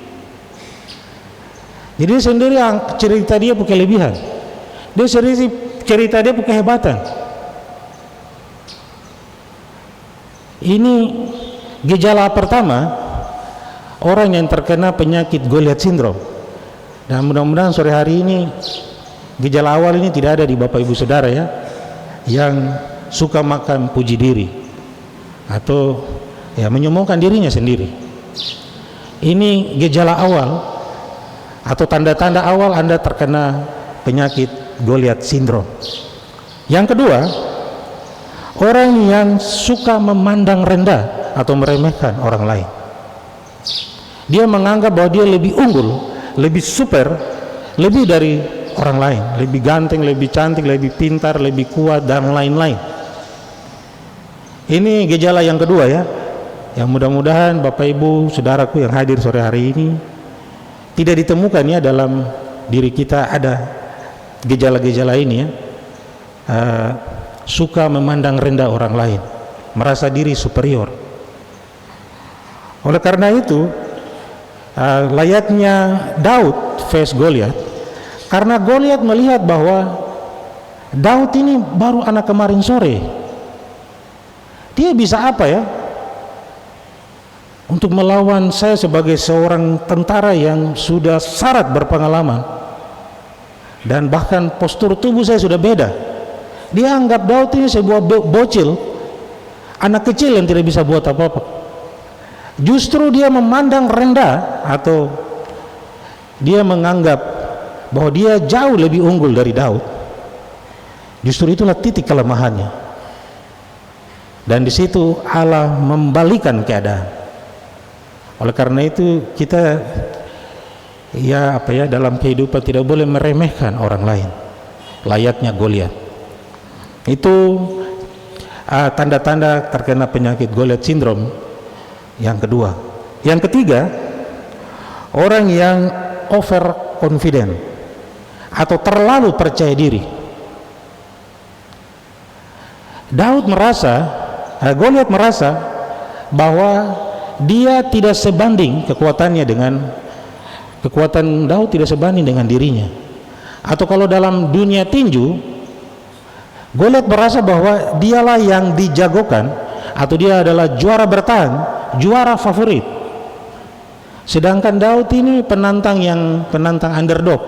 Jadi sendiri cerita dia pakai kelebihan, dia sendiri cerita dia pakai kehebatan. Ini gejala pertama orang yang terkena penyakit Goliat syndrome. Dan mudah-mudahan sore hari ini gejala awal ini tidak ada di Bapak Ibu Saudara ya, yang suka makan puji diri atau ya menyombongkan dirinya sendiri. Ini gejala awal atau tanda-tanda awal Anda terkena penyakit Goliat syndrome. Yang kedua, orang yang suka memandang rendah atau meremehkan orang lain. Dia menganggap bahwa dia lebih unggul, lebih super, lebih dari orang lain, lebih ganteng, lebih cantik, lebih pintar, lebih kuat, dan lain-lain. Ini gejala yang kedua ya, yang mudah-mudahan Bapak Ibu Saudaraku yang hadir sore hari ini tidak ditemukan ya dalam diri kita ada gejala-gejala ini ya. Suka memandang rendah orang lain, merasa diri superior. Oleh karena itu layaknya Daud face Goliat, karena Goliat melihat bahwa Daud ini baru anak kemarin sore, dia bisa apa ya untuk melawan saya sebagai seorang tentara yang sudah syarat berpengalaman, dan bahkan postur tubuh saya sudah beda. Dia anggap Daud ini sebuah bocil, anak kecil yang tidak bisa buat apa-apa. Justru dia memandang rendah atau dia menganggap bahwa dia jauh lebih unggul dari Daud. Justru itulah titik kelemahannya. Dan di situ Allah membalikan keadaan. Oleh karena itu kita dalam kehidupan tidak boleh meremehkan orang lain. Layaknya Goliat. Itu tanda-tanda terkena penyakit Goliat syndrome yang kedua. Yang ketiga, orang yang over confident atau terlalu percaya diri. Goliat merasa bahwa dia tidak sebanding kekuatannya dengan kekuatan Daud, tidak sebanding dengan dirinya. Atau kalau dalam dunia tinju, Goliat merasa bahwa dialah yang dijagokan, atau dia adalah juara bertahan, juara favorit. Sedangkan Daud ini penantang underdog,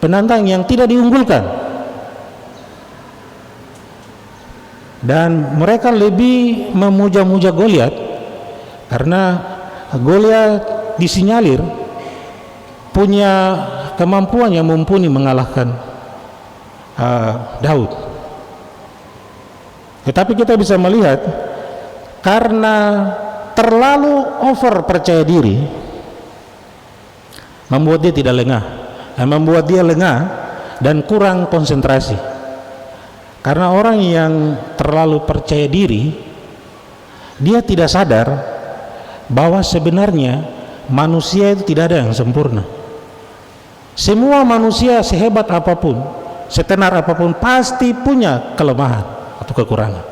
penantang yang tidak diunggulkan. Dan mereka lebih memuja-muja Goliat karena Goliat disinyalir punya kemampuan yang mumpuni mengalahkan Daud. Tetapi kita bisa melihat karena terlalu over percaya diri membuat dia tidak lengah, membuat dia lengah dan kurang konsentrasi. Karena orang yang terlalu percaya diri, dia tidak sadar bahwa sebenarnya manusia itu tidak ada yang sempurna. Semua manusia sehebat apapun, setenar apapun, pasti punya kelemahan atau kekurangan.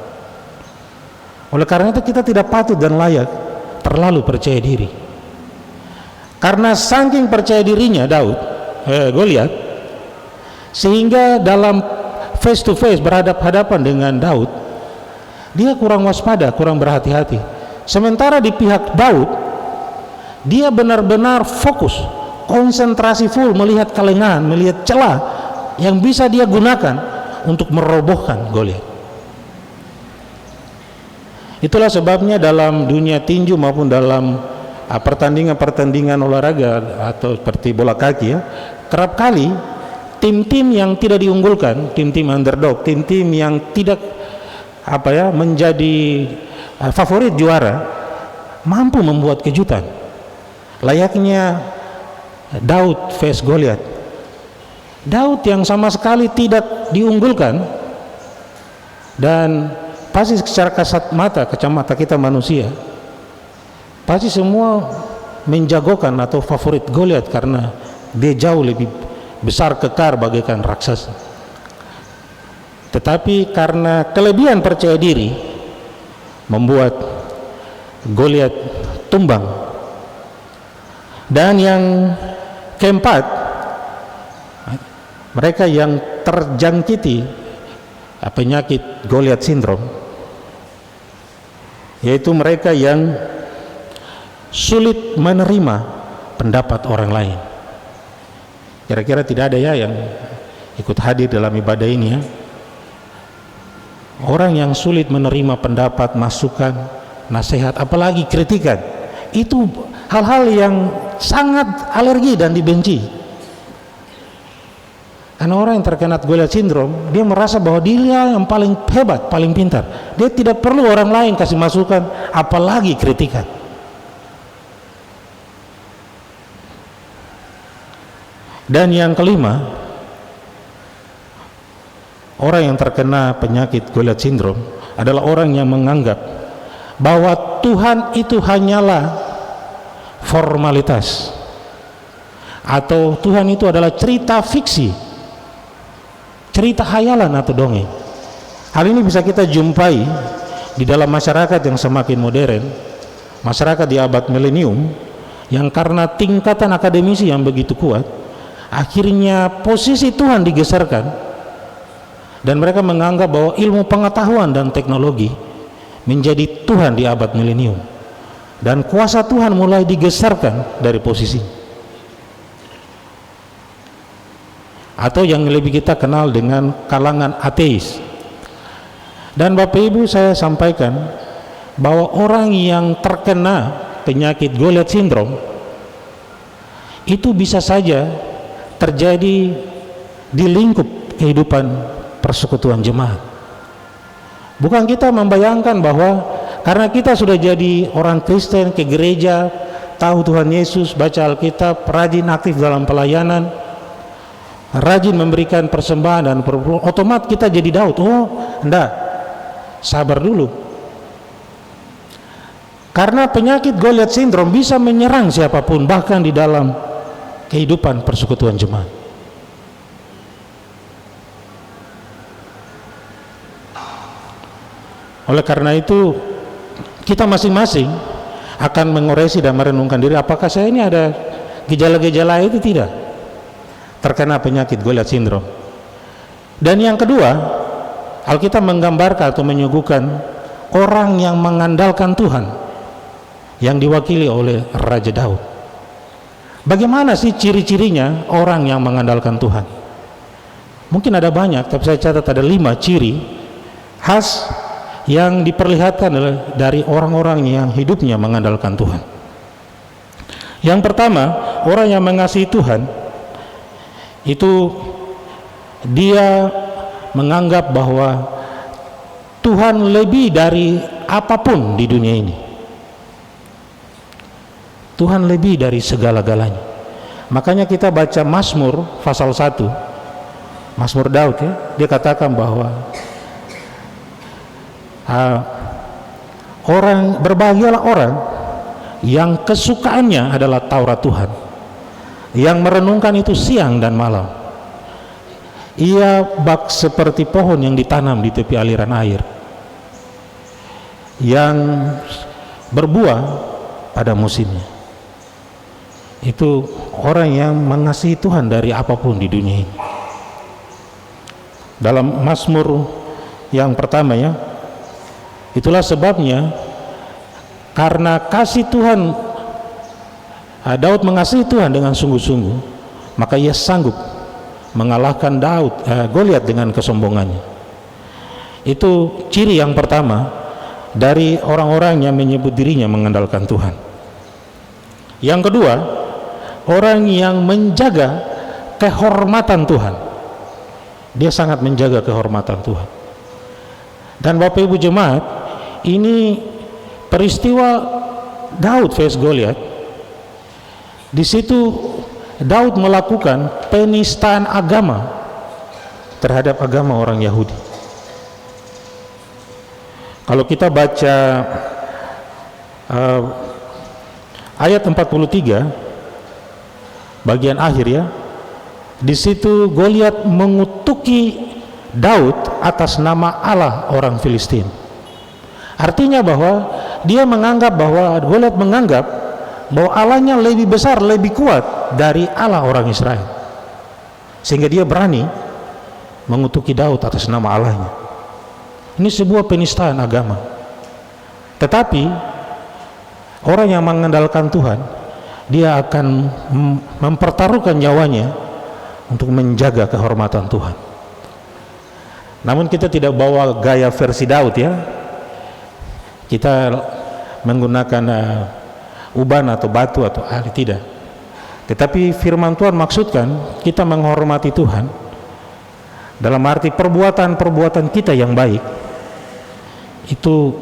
Oleh karena itu kita tidak patut dan layak terlalu percaya diri. Karena saking percaya dirinya Goliat, sehingga dalam face to face, berhadap-hadapan dengan Daud, dia kurang waspada, kurang berhati-hati. Sementara di pihak Daud, Dia benar-benar fokus, konsentrasi full melihat kelengahan, melihat celah yang bisa dia gunakan untuk merobohkan Goliat. Itulah sebabnya dalam dunia tinju maupun dalam pertandingan-pertandingan olahraga atau seperti bola kaki ya, kerap kali tim-tim yang tidak diunggulkan, tim-tim underdog, tim-tim yang tidak menjadi favorit juara, mampu membuat kejutan. Layaknya Daud vs Goliat. Daud yang sama sekali tidak diunggulkan, dan pasti secara kasat mata, kacamata kita manusia, pasti semua menjagokan atau favorit Goliat karena dia jauh lebih besar, kekar bagaikan raksasa. Tetapi karena kelebihan percaya diri membuat Goliat tumbang. Dan yang keempat, mereka yang terjangkiti penyakit Goliat syndrome, yaitu mereka yang sulit menerima pendapat orang lain. Kira-kira tidak ada ya yang ikut hadir dalam ibadah ini ya, orang yang sulit menerima pendapat, masukan, nasihat, apalagi kritikan. Itu hal-hal yang sangat alergi dan dibenci. Karena orang yang terkena Goliat syndrome, dia merasa bahwa dia yang paling hebat, paling pintar. Dia tidak perlu orang lain kasih masukan, apalagi kritikan. Dan yang kelima, orang yang terkena penyakit Goliat syndrome adalah orang yang menganggap bahwa Tuhan itu hanyalah formalitas, atau Tuhan itu adalah cerita fiksi, cerita khayalan atau dongeng. Hal ini bisa kita jumpai di dalam masyarakat yang semakin modern, masyarakat di abad milenium, yang karena tingkatan akademisi yang begitu kuat, akhirnya posisi Tuhan digeserkan, dan mereka menganggap bahwa ilmu pengetahuan dan teknologi menjadi Tuhan di abad milenium, dan kuasa Tuhan mulai digeserkan dari posisi. Atau yang lebih kita kenal dengan kalangan ateis. Dan Bapak Ibu, saya sampaikan bahwa orang yang terkena penyakit Goliat syndrome itu bisa saja terjadi di lingkup kehidupan persekutuan jemaat. Bukan kita membayangkan bahwa karena kita sudah jadi orang Kristen, ke gereja, tahu Tuhan Yesus, baca Alkitab, rajin aktif dalam pelayanan, rajin memberikan persembahan dan otomatis kita jadi Daud. Oh, enggak, sabar dulu. Karena penyakit Goliat syndrome bisa menyerang siapapun, bahkan di dalam kehidupan persekutuan jemaat. Oleh karena itu, kita masing-masing akan mengoreksi dan merenungkan diri, apakah saya ini ada gejala-gejala itu tidak terkena penyakit Goliat syndrome. Dan yang kedua, Alkitab menggambarkan atau menyuguhkan orang yang mengandalkan Tuhan yang diwakili oleh Raja Daud. Bagaimana sih ciri-cirinya orang yang mengandalkan Tuhan? Mungkin ada banyak, tapi saya catat ada 5 ciri khas yang diperlihatkan dari orang-orang yang hidupnya mengandalkan Tuhan. Yang pertama, orang yang mengasihi Tuhan itu dia menganggap bahwa Tuhan lebih dari apapun di dunia ini. Tuhan lebih dari segala-galanya. Makanya kita baca Mazmur pasal 1, Mazmur Daud ya, dia katakan bahwa berbahagialah orang yang kesukaannya adalah Taurat Tuhan, yang merenungkan itu siang dan malam. Ia bak seperti pohon yang ditanam di tepi aliran air, yang berbuah pada musimnya. Itu orang yang mengasihi Tuhan dari apapun di dunia ini. Dalam Mazmur yang pertama ya, itulah sebabnya karena kasih Tuhan Daud mengasihi Tuhan dengan sungguh-sungguh, maka ia sanggup mengalahkan Goliat dengan kesombongannya. Itu ciri yang pertama dari orang-orang yang menyebut dirinya mengandalkan Tuhan. Yang kedua, orang yang menjaga kehormatan Tuhan. Dia sangat menjaga kehormatan Tuhan. Dan Bapak Ibu jemaat, ini peristiwa Daud vs Goliat. Di situ Daud melakukan penistaan agama terhadap agama orang Yahudi. Kalau kita baca ayat 43 bagian akhir ya, di situ Goliat mengutuki Daud atas nama Allah orang Filistin. Artinya bahwa dia menganggap bahwa Goliat menganggap bahwa Allahnya lebih besar, lebih kuat dari Allah orang Israel, sehingga dia berani mengutuki Daud atas nama Allahnya. Ini sebuah penistaan agama. Tetapi orang yang mengandalkan Tuhan, dia akan mempertaruhkan nyawanya untuk menjaga kehormatan Tuhan. Namun kita tidak bawa gaya versi Daud ya. Kita menggunakan uban atau batu atau tidak. Tetapi firman Tuhan maksudkan kita menghormati Tuhan dalam arti perbuatan-perbuatan kita yang baik. Itu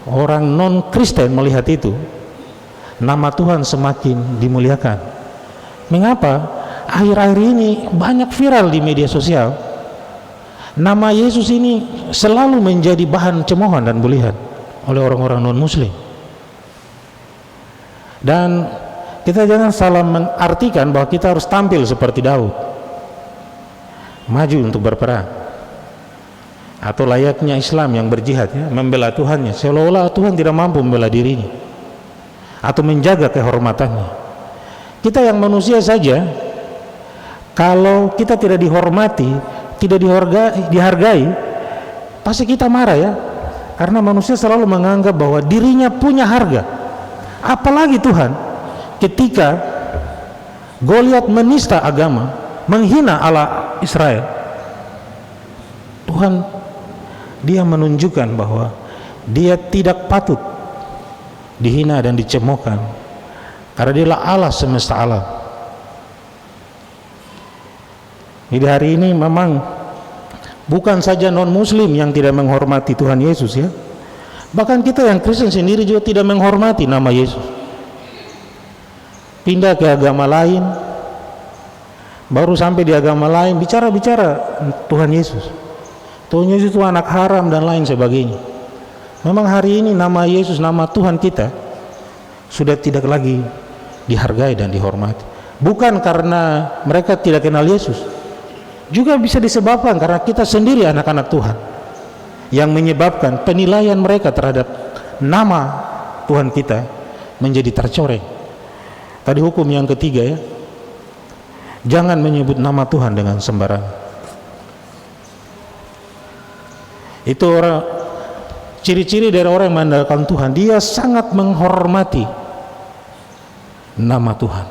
orang non-Kristen melihat itu, nama Tuhan semakin dimuliakan. Mengapa? Akhir-akhir ini banyak viral di media sosial, nama Yesus ini selalu menjadi bahan cemoohan dan bulian oleh orang-orang non-Muslim. Dan kita jangan salah mengartikan bahwa kita harus tampil seperti Daud, maju untuk berperang, atau layaknya Islam yang berjihad ya, membela Tuhannya, seolah-olah Tuhan tidak mampu membela dirinya atau menjaga kehormatannya. Kita yang manusia saja, kalau kita tidak dihormati, tidak dihargai, pasti kita marah ya, karena manusia selalu menganggap bahwa dirinya punya harga. Apalagi Tuhan, ketika Goliat menista agama, menghina Allah Israel, Tuhan dia menunjukkan bahwa dia tidak patut dihina dan dicemoohkan, karena dialah Allah semesta alam. Jadi hari ini memang bukan saja non-Muslim yang tidak menghormati Tuhan Yesus ya, bahkan kita yang Kristen sendiri juga tidak menghormati nama Yesus. Pindah ke agama lain, baru sampai di agama lain bicara-bicara Tuhan Yesus. Tuhan Yesus itu anak haram dan lain sebagainya. Memang hari ini nama Yesus, nama Tuhan kita sudah tidak lagi dihargai dan dihormati. Bukan karena mereka tidak kenal Yesus, juga bisa disebabkan karena kita sendiri anak-anak Tuhan yang menyebabkan penilaian mereka terhadap nama Tuhan kita menjadi tercoreng. Tadi hukum yang ketiga ya, jangan menyebut nama Tuhan dengan sembarangan. Itu ciri-ciri dari orang yang mengandalkan Tuhan, dia sangat menghormati nama Tuhan.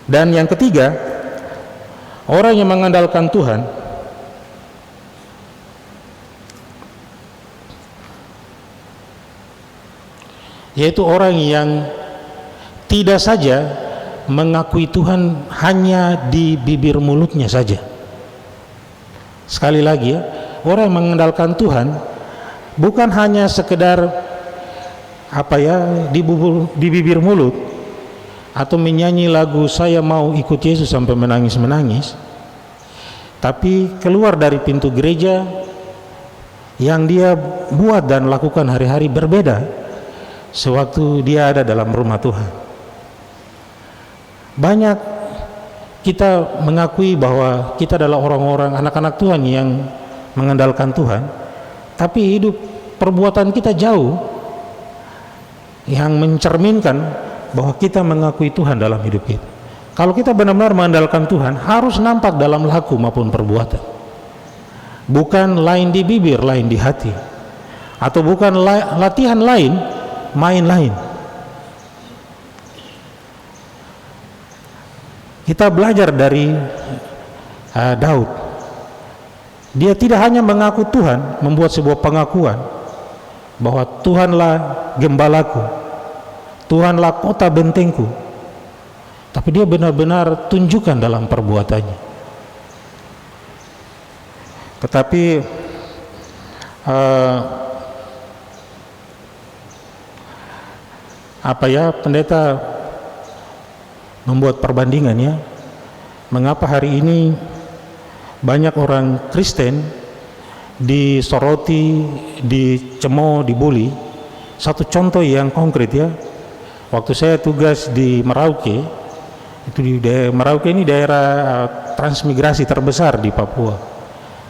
Dan yang ketiga, orang yang mengandalkan Tuhan yaitu orang yang tidak saja mengakui Tuhan hanya di bibir mulutnya saja. Sekali lagi ya, orang yang mengandalkan Tuhan bukan hanya sekedar di bibir mulut atau menyanyi lagu saya mau ikut Yesus sampai menangis-menangis, tapi keluar dari pintu gereja yang dia buat dan lakukan hari-hari berbeda sewaktu dia ada dalam rumah Tuhan. Banyak kita mengakui bahwa kita adalah orang-orang anak-anak Tuhan yang mengandalkan Tuhan, tapi hidup perbuatan kita jauh yang mencerminkan bahwa kita mengakui Tuhan dalam hidup kita. Kalau kita benar-benar mengandalkan Tuhan, harus nampak dalam laku maupun perbuatan, bukan lain di bibir, lain di hati, atau bukan latihan lain, main lain. Kita belajar dari Daud. Dia tidak hanya mengaku Tuhan, membuat sebuah pengakuan bahwa Tuhanlah gembalaku, Tuhanlah kota bentengku, tapi dia benar-benar tunjukkan dalam perbuatannya. Tetapi pendeta membuat perbandingan ya, mengapa hari ini banyak orang Kristen disoroti, dicemooh, dibully. Satu contoh yang konkret ya, waktu saya tugas di Merauke, itu di Merauke ini daerah transmigrasi terbesar di Papua,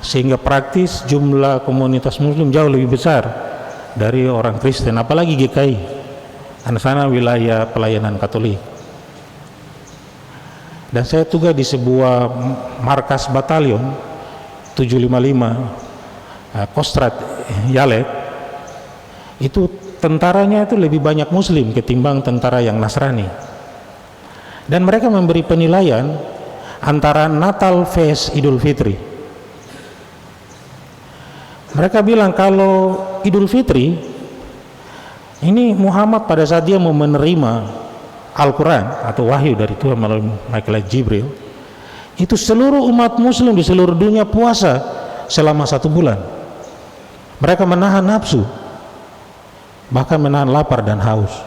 sehingga praktis jumlah komunitas Muslim jauh lebih besar dari orang Kristen, apalagi GKI, karena sana wilayah pelayanan Katolik. Dan saya tugas di sebuah markas batalion 755 Kostrad Yalet. Itu tentaranya itu lebih banyak Muslim ketimbang tentara yang Nasrani. Dan mereka memberi penilaian antara Natal Fest Idul Fitri. Mereka bilang kalau Idul Fitri ini Muhammad pada saat dia mau menerima Al-Quran atau wahyu dari Tuhan melalui malaikat Jibril, itu seluruh umat Muslim di seluruh dunia puasa selama 1 bulan. Mereka menahan nafsu, bahkan menahan lapar dan haus.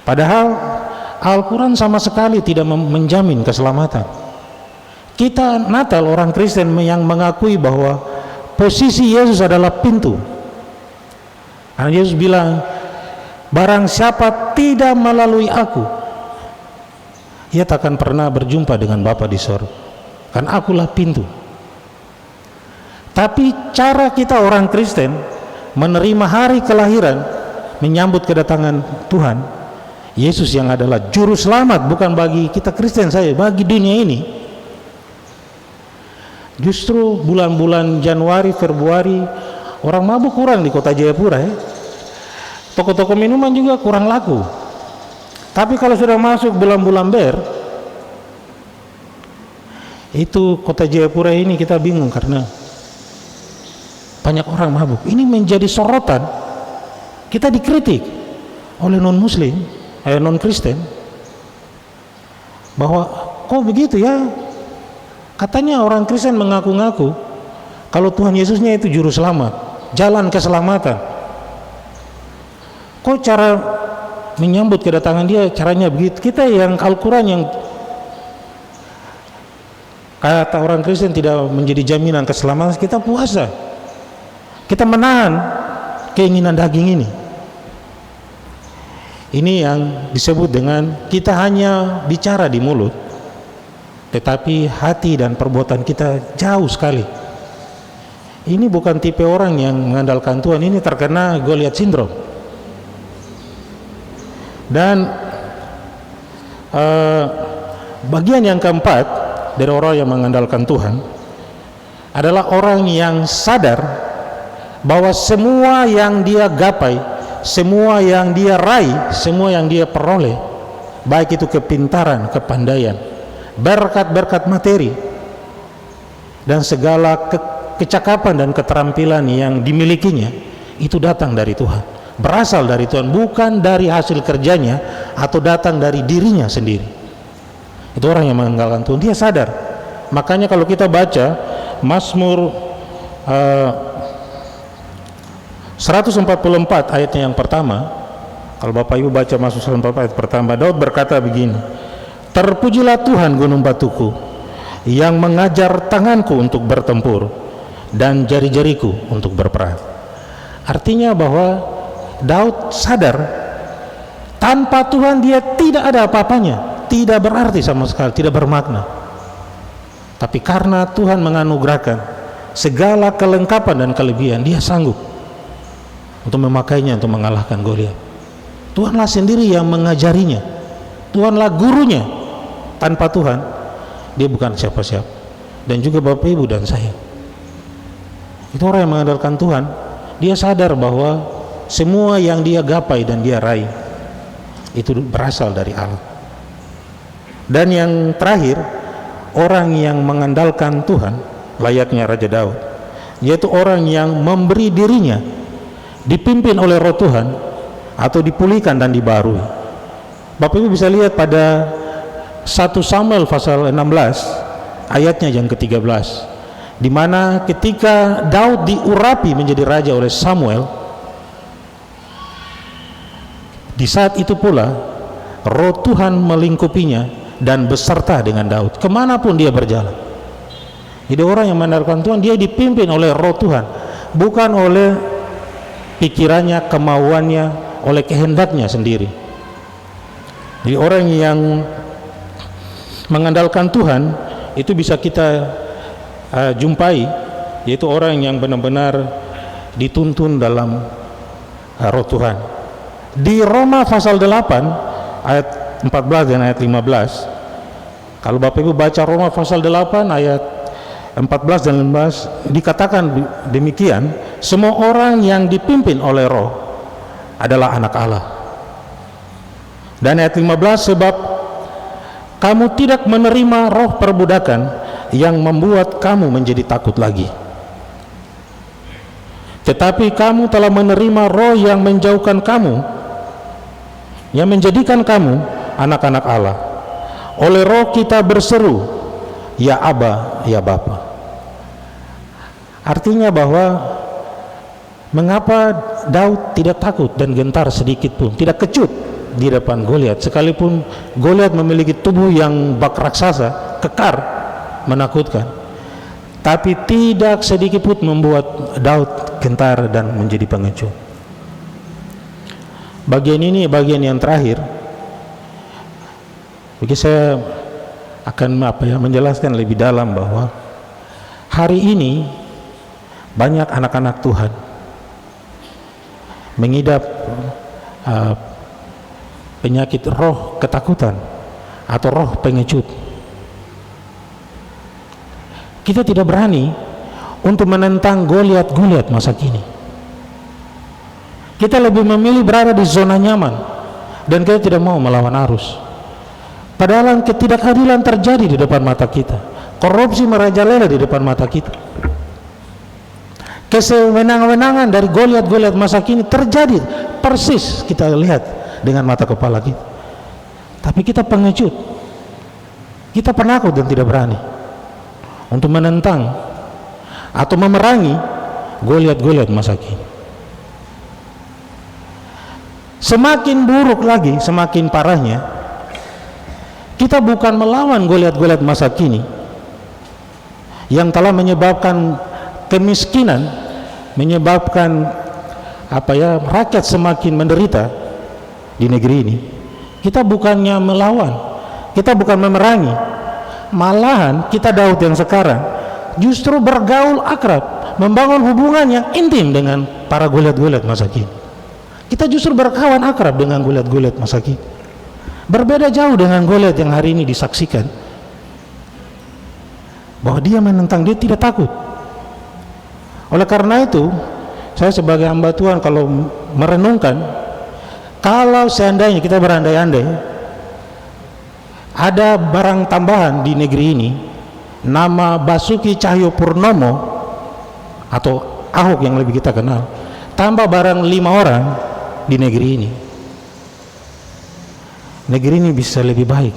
Padahal Al-Quran sama sekali tidak menjamin keselamatan. Kita Natal orang Kristen yang mengakui bahwa posisi Yesus adalah pintu. Karena Yesus bilang, barang siapa tidak melalui aku, ia tak akan pernah berjumpa dengan Bapa di sorga. Kan akulah pintu. Tapi cara kita orang Kristen menerima hari kelahiran, menyambut kedatangan Tuhan Yesus yang adalah juru selamat, bukan bagi kita Kristen saja, bagi dunia ini. Justru bulan-bulan Januari, Februari orang mabuk kurang di kota Jayapura ya. Toko-toko minuman juga kurang laku. Tapi kalau sudah masuk bulan-bulan Ber, itu kota Jayapura ini kita bingung karena banyak orang mabuk. Ini menjadi sorotan. Kita dikritik oleh non-Muslim, non-Kristen, bahwa kok begitu ya? Katanya orang Kristen mengaku-ngaku kalau Tuhan Yesusnya itu juru selamat, jalan keselamatan. Kok cara menyambut kedatangan dia caranya begitu? Kita yang Al-Quran yang kata orang Kristen tidak menjadi jaminan keselamatan, kita puasa, kita menahan keinginan daging ini. Ini yang disebut dengan kita hanya bicara di mulut, tetapi hati dan perbuatan kita jauh sekali. Ini bukan tipe orang yang mengandalkan Tuhan, ini terkena Goliat syndrome. Dan bagian yang keempat dari orang yang mengandalkan Tuhan adalah orang yang sadar bahwa semua yang dia gapai, semua yang dia raih, semua yang dia peroleh, baik itu kepintaran, kepandaian, berkat-berkat materi, dan segala kecakapan dan keterampilan yang dimilikinya, itu datang dari Tuhan, berasal dari Tuhan, bukan dari hasil kerjanya atau datang dari dirinya sendiri. Itu orang yang mengandalkan Tuhan, dia sadar. Makanya kalau kita baca Mazmur 144 ayatnya yang pertama, kalau Bapak Ibu baca Mazmur 144 ayat pertama, Daud berkata begini, terpujilah Tuhan gunung batuku, yang mengajar tanganku untuk bertempur dan jari-jariku untuk berperang. Artinya bahwa Daud sadar tanpa Tuhan dia tidak ada apa-apanya, tidak berarti sama sekali, tidak bermakna. Tapi karena Tuhan menganugerahkan segala kelengkapan dan kelebihan, dia sanggup untuk memakainya untuk mengalahkan Goliat. Tuhanlah sendiri yang mengajarinya, Tuhanlah gurunya. Tanpa Tuhan dia bukan siapa-siapa. Dan juga Bapak Ibu dan saya, itu orang yang mengandalkan Tuhan, dia sadar bahwa semua yang dia gapai dan dia raih itu berasal dari Allah. Dan yang terakhir, orang yang mengandalkan Tuhan layaknya Raja Daud, yaitu orang yang memberi dirinya dipimpin oleh Roh Tuhan atau dipulihkan dan dibarui. Bapak Ibu bisa lihat pada 1 Samuel pasal 16 ayatnya yang ke-13, di mana ketika Daud diurapi menjadi raja oleh Samuel, di saat itu pula Roh Tuhan melingkupinya dan beserta dengan Daud kemanapun dia berjalan. Jadi orang yang mengandalkan Tuhan, dia dipimpin oleh Roh Tuhan, bukan oleh pikirannya, kemauannya, oleh kehendaknya sendiri. Jadi orang yang mengandalkan Tuhan itu bisa kita jumpai, yaitu orang yang benar-benar dituntun dalam Roh Tuhan. Di Roma pasal 8 ayat 14 dan ayat 15, kalau Bapak Ibu baca Roma pasal 8 ayat 14 dan 15, dikatakan demikian, semua orang yang dipimpin oleh Roh adalah anak Allah. Dan ayat 15, sebab kamu tidak menerima roh perbudakan yang membuat kamu menjadi takut lagi, tetapi kamu telah menerima Roh yang menjauhkan kamu, yang menjadikan kamu anak-anak Allah. Oleh Roh kita berseru, ya Aba, ya Bapa. Artinya bahwa mengapa Daud tidak takut dan gentar sedikit pun, tidak kecut di depan Goliat, sekalipun Goliat memiliki tubuh yang bak raksasa, kekar, menakutkan, tapi tidak sedikit pun membuat Daud gentar dan menjadi pengecut. Bagian ini bagian yang terakhir. Bagi saya akan menjelaskan lebih dalam bahwa hari ini banyak anak-anak Tuhan mengidap penyakit roh ketakutan atau roh pengecut. Kita tidak berani untuk menentang Goliat masa kini. Kita lebih memilih berada di zona nyaman dan kita tidak mau melawan arus. Padahal ketidakadilan terjadi di depan mata kita, korupsi merajalela di depan mata kita, kesewenang-wenangan dari Goliat masa kini terjadi persis kita lihat dengan mata kepala kita. Tapi kita pengecut, kita penakut dan tidak berani untuk menentang atau memerangi Goliat masa kini. Semakin buruk lagi, semakin parahnya, kita bukan melawan Goliat masa kini yang telah menyebabkan kemiskinan, menyebabkan rakyat semakin menderita di negeri ini. Kita bukannya melawan, kita bukan memerangi, malahan kita Daud yang sekarang justru bergaul akrab, membangun hubungan yang intim dengan para Goliat masa kini. Kita justru berkawan akrab dengan Goliat masa kini. Berbeda jauh dengan Goliat yang hari ini disaksikan bahwa dia menentang, dia tidak takut. Oleh karena itu, saya sebagai hamba Tuhan kalau merenungkan, kalau seandainya kita berandai-andai ada barang tambahan di negeri ini, nama Basuki Cahayapurnama atau Ahok yang lebih kita kenal, tambah barang 5 orang di negeri ini, negeri ini bisa lebih baik.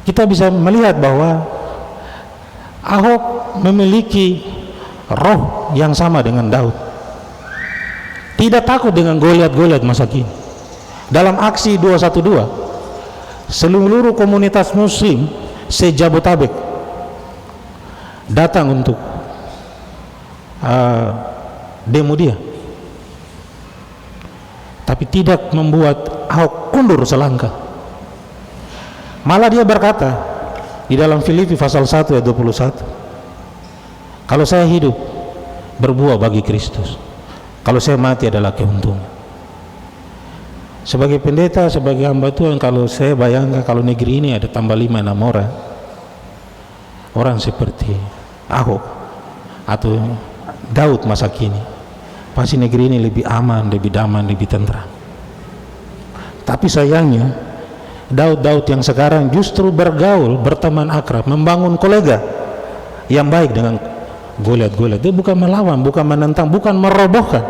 Kita bisa melihat bahwa Ahok memiliki roh yang sama dengan Daud, tidak takut dengan Goliat masa kini. Dalam aksi 212, seluruh komunitas muslim se-Jabotabek datang untuk demo dia, tapi tidak membuat Ahok undur selangkah. Malah dia berkata di dalam Filipi pasal 1 ayat 21, kalau saya hidup berbuah bagi Kristus, kalau saya mati adalah keuntungan. Sebagai pendeta, sebagai hamba Tuhan, kalau saya bayangkan kalau negeri ini ada tambah 5-6 orang seperti Ahok atau Daud masa kini, pasti negeri ini lebih aman, lebih damai, lebih tentram. Tapi sayangnya Daud yang sekarang justru bergaul, berteman akrab, membangun kolega yang baik dengan Goliat. Dia bukan melawan, bukan menentang, bukan merobohkan.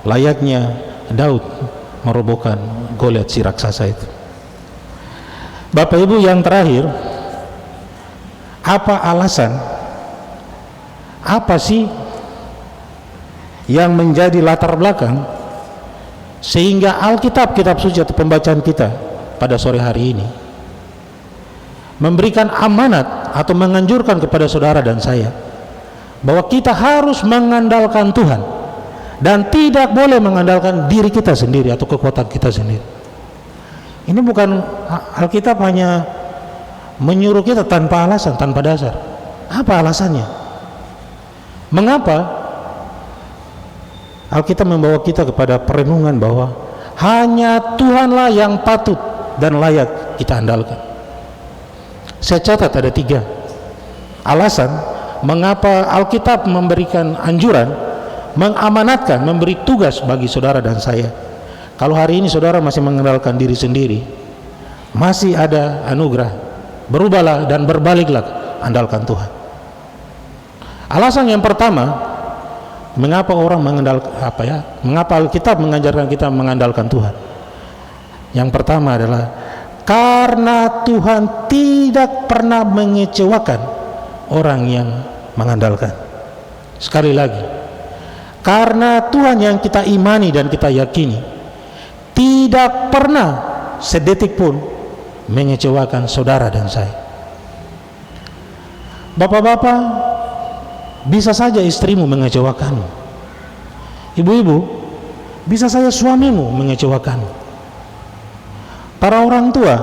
Layaknya Daud merobohkan Goliat si raksasa itu. Bapak Ibu, yang terakhir, apa alasan, apa sih yang menjadi latar belakang sehingga Alkitab, kitab suci atau pembacaan kita pada sore hari ini memberikan amanat atau menganjurkan kepada saudara dan saya bahwa kita harus mengandalkan Tuhan dan tidak boleh mengandalkan diri kita sendiri atau kekuatan kita sendiri. Ini bukan, Alkitab hanya menyuruh kita tanpa alasan, tanpa dasar. Apa alasannya? Mengapa Alkitab membawa kita kepada perenungan bahwa hanya Tuhanlah yang patut dan layak kita andalkan? Saya catat ada 3 alasan mengapa Alkitab memberikan anjuran, mengamanatkan, memberi tugas bagi saudara dan saya. Kalau hari ini saudara masih mengandalkan diri sendiri, masih ada anugerah, berubahlah dan berbaliklah, andalkan Tuhan. Alasan yang pertama, mengapa orang mengandalkan mengapa Alkitab mengajarkan kita mengandalkan Tuhan? Yang pertama adalah karena Tuhan tidak pernah mengecewakan orang yang mengandalkan. Sekali lagi, karena Tuhan yang kita imani dan kita yakini tidak pernah sedetik pun mengecewakan saudara dan saya. Bapak-bapak, bisa saja istrimu mengecewakanmu. Ibu-ibu, bisa saja suamimu mengecewakanmu. Para orang tua,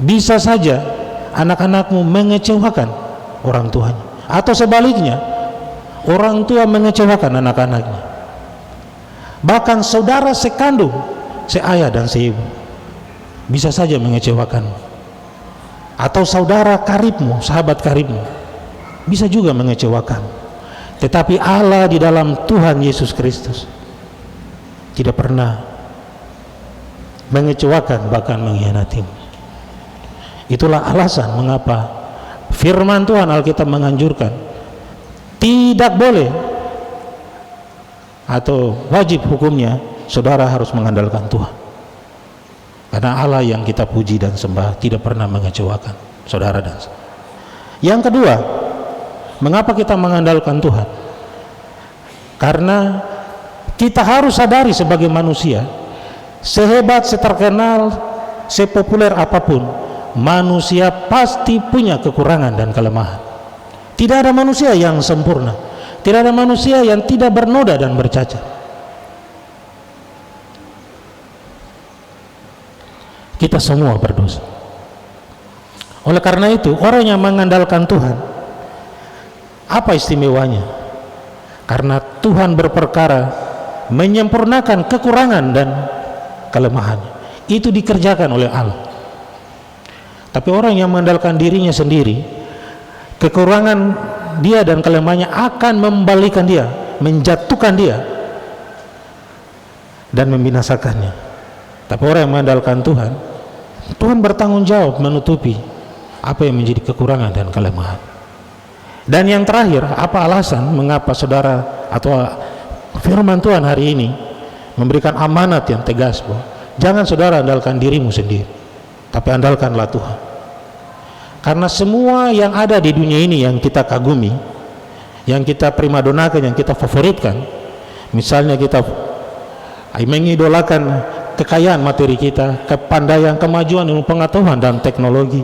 bisa saja anak-anakmu mengecewakan orang tuanya, atau sebaliknya, orang tua mengecewakan anak-anaknya. Bahkan saudara sekandung, seayah dan seibu bisa saja mengecewakanmu, atau saudara karibmu, sahabat karibmu bisa juga mengecewakan. Tetapi Allah di dalam Tuhan Yesus Kristus tidak pernah mengecewakan, bahkan mengkhianatimu. Itulah alasan mengapa firman Tuhan Alkitab menganjurkan tidak boleh atau wajib hukumnya saudara harus mengandalkan Tuhan, karena Allah yang kita puji dan sembah tidak pernah mengecewakan saudara dan saya. Yang kedua, mengapa kita mengandalkan Tuhan? Karena kita harus sadari sebagai manusia, sehebat, seterkenal, sepopuler apapun, manusia pasti punya kekurangan dan kelemahan. Tidak ada manusia yang sempurna, tidak ada manusia yang tidak bernoda dan bercacat. Kita semua berdosa. Oleh karena itu, orang yang mengandalkan Tuhan, apa istimewanya? Karena Tuhan berperkara menyempurnakan kekurangan dan kelemahannya. Itu dikerjakan oleh Allah. Tapi orang yang mengandalkan dirinya sendiri, kekurangan dia dan kelemahannya akan membalikan dia, menjatuhkan dia dan membinasakannya. Tapi orang yang mengandalkan Tuhan, Tuhan bertanggung jawab menutupi apa yang menjadi kekurangan dan kelemahan. Dan yang terakhir, apa alasan mengapa saudara atau firman Tuhan hari ini memberikan amanat yang tegas bahwa jangan saudara andalkan dirimu sendiri, tapi andalkanlah Tuhan. Karena semua yang ada di dunia ini yang kita kagumi, yang kita primadonakan, yang kita favoritkan, misalnya kita mengidolakan kekayaan materi kita, kepandaian, kemajuan ilmu pengetahuan dan teknologi,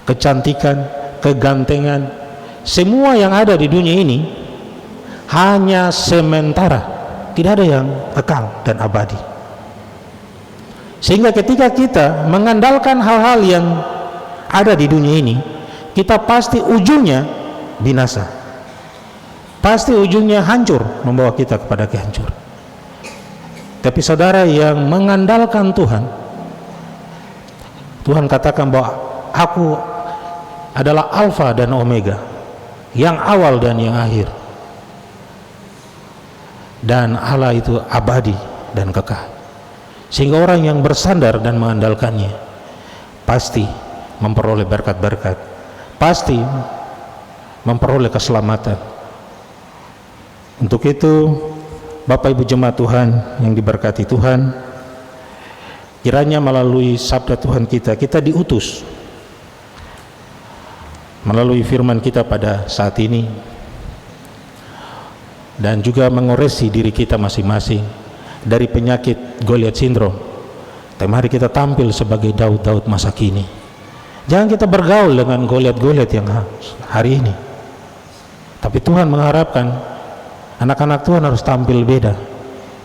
kecantikan, kegantengan, semua yang ada di dunia ini hanya sementara, tidak ada yang kekal dan abadi. Sehingga ketika kita mengandalkan hal-hal yang ada di dunia ini, kita pasti ujungnya binasa, pasti ujungnya hancur, membawa kita kepada kehancuran. Tapi saudara yang mengandalkan Tuhan, Tuhan katakan bahwa aku adalah Alfa dan Omega, yang awal dan yang akhir, dan Allah itu abadi dan kekal. sehingga orang yang bersandar dan mengandalkannya pasti memperoleh berkat-berkat, pasti memperoleh keselamatan. Untuk itu, Bapak Ibu jemaat Tuhan yang diberkati Tuhan, kiranya melalui sabda Tuhan kita diutus melalui firman kita pada saat ini, dan juga mengoresi diri kita masing-masing dari penyakit Goliat Syndrome. Tema hari kita tampil sebagai Daud-Daud masa kini. Jangan kita bergaul dengan Goliat-Goliat yang hari ini, tapi Tuhan mengharapkan anak-anak Tuhan harus tampil beda,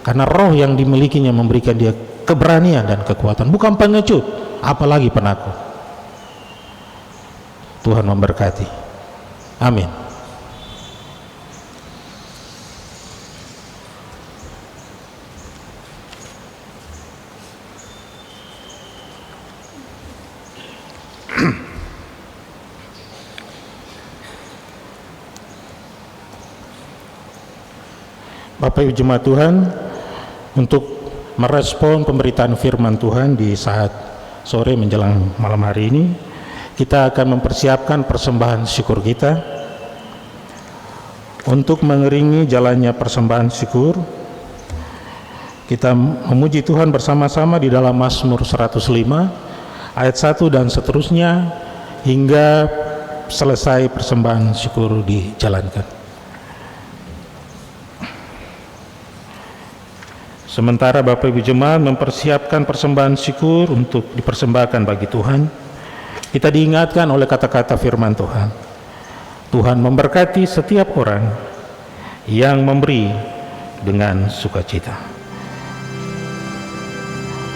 karena roh yang dimilikinya memberikan dia keberanian dan kekuatan, bukan pengecut apalagi penakut. Tuhan memberkati. Amin. Bapak Ibu jemaat Tuhan, untuk merespon pemberitaan firman Tuhan di saat sore menjelang malam hari ini, kita akan mempersiapkan persembahan syukur kita. Untuk mengiringi jalannya persembahan syukur, kita memuji Tuhan bersama-sama di dalam Mazmur 105 ayat 1 dan seterusnya hingga selesai persembahan syukur dijalankan. Sementara Bapak Ibu jemaat mempersiapkan persembahan syukur untuk dipersembahkan bagi Tuhan, kita diingatkan oleh kata-kata firman Tuhan. Tuhan memberkati setiap orang yang memberi dengan sukacita.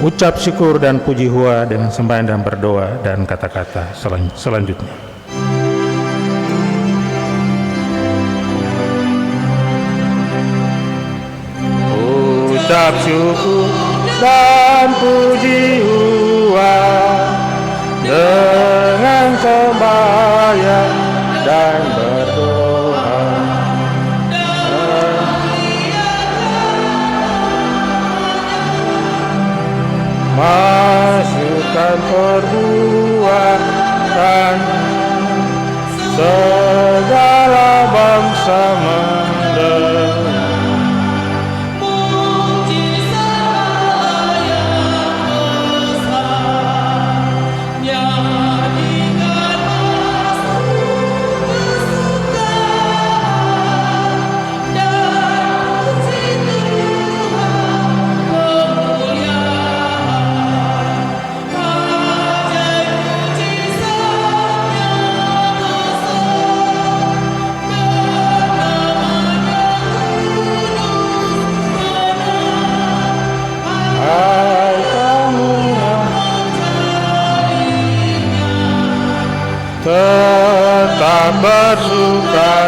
Ucap syukur dan puji hua dengan sembahyang dan berdoa dan kata-kata selanjutnya. Ucap syukur dan puji hua dengan sembahyang dan berdoa. Masukkan perbuatan segala bangsa mendengar. Tetap bersukacita.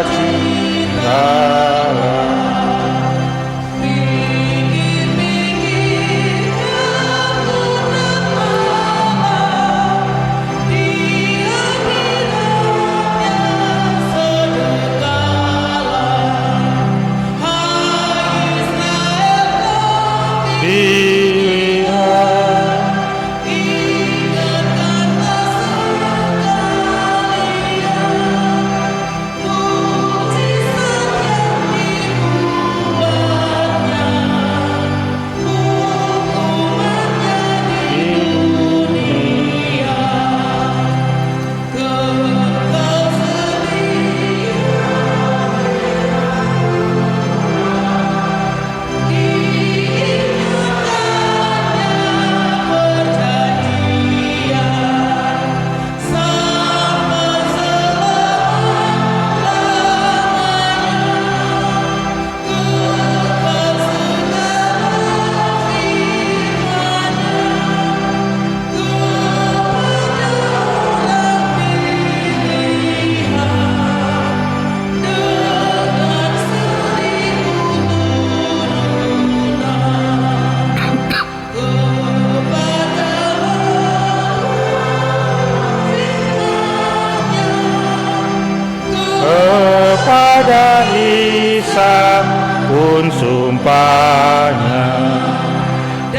Kepada Isa pun sumpahnya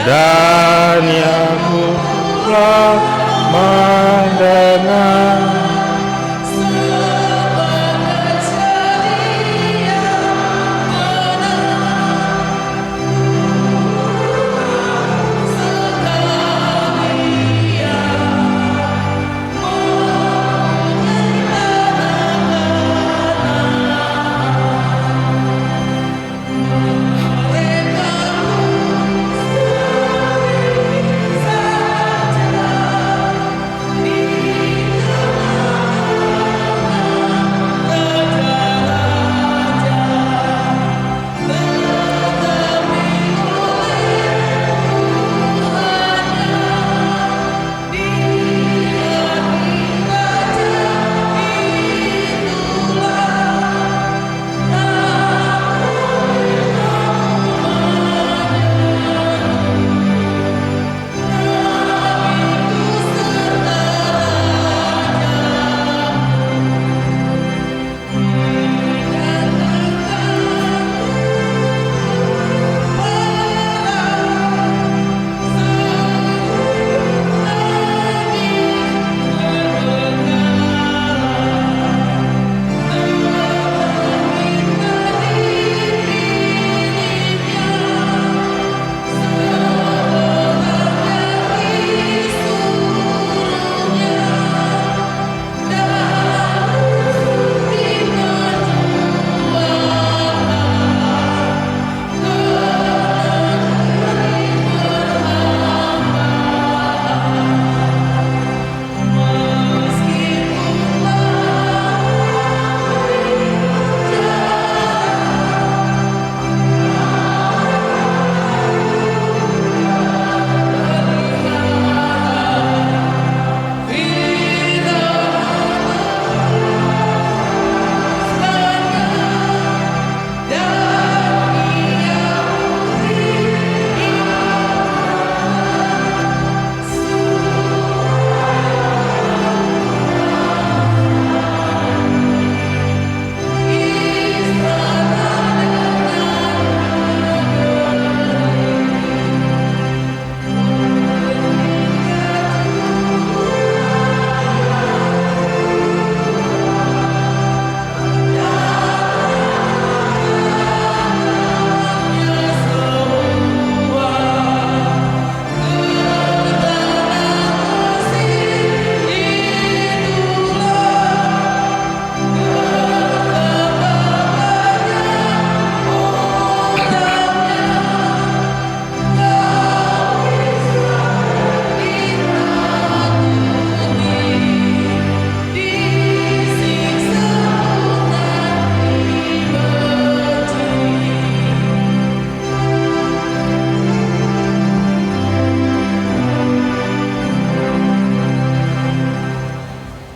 dan yang telah mendengar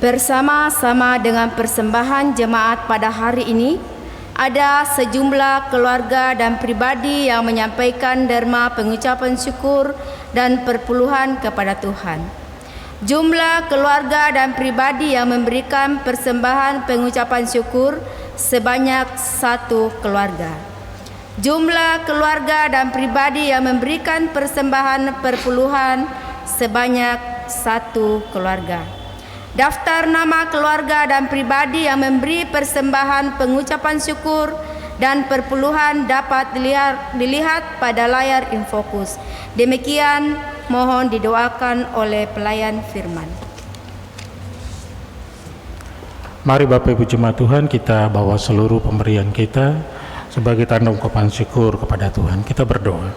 Bersama-sama dengan persembahan jemaat pada hari ini, ada sejumlah keluarga dan pribadi yang menyampaikan derma pengucapan syukur dan perpuluhan kepada Tuhan. Jumlah keluarga dan pribadi yang memberikan persembahan pengucapan syukur sebanyak 1 keluarga. Jumlah keluarga dan pribadi yang memberikan persembahan perpuluhan sebanyak 1 keluarga. Daftar nama keluarga dan pribadi yang memberi persembahan pengucapan syukur dan perpuluhan dapat dilihat pada layar Infokus. Demikian mohon didoakan oleh pelayan firman. Mari Bapak Ibu Jemaat Tuhan, kita bawa seluruh pemberian kita sebagai tanda ungkapan syukur kepada Tuhan. Kita berdoa.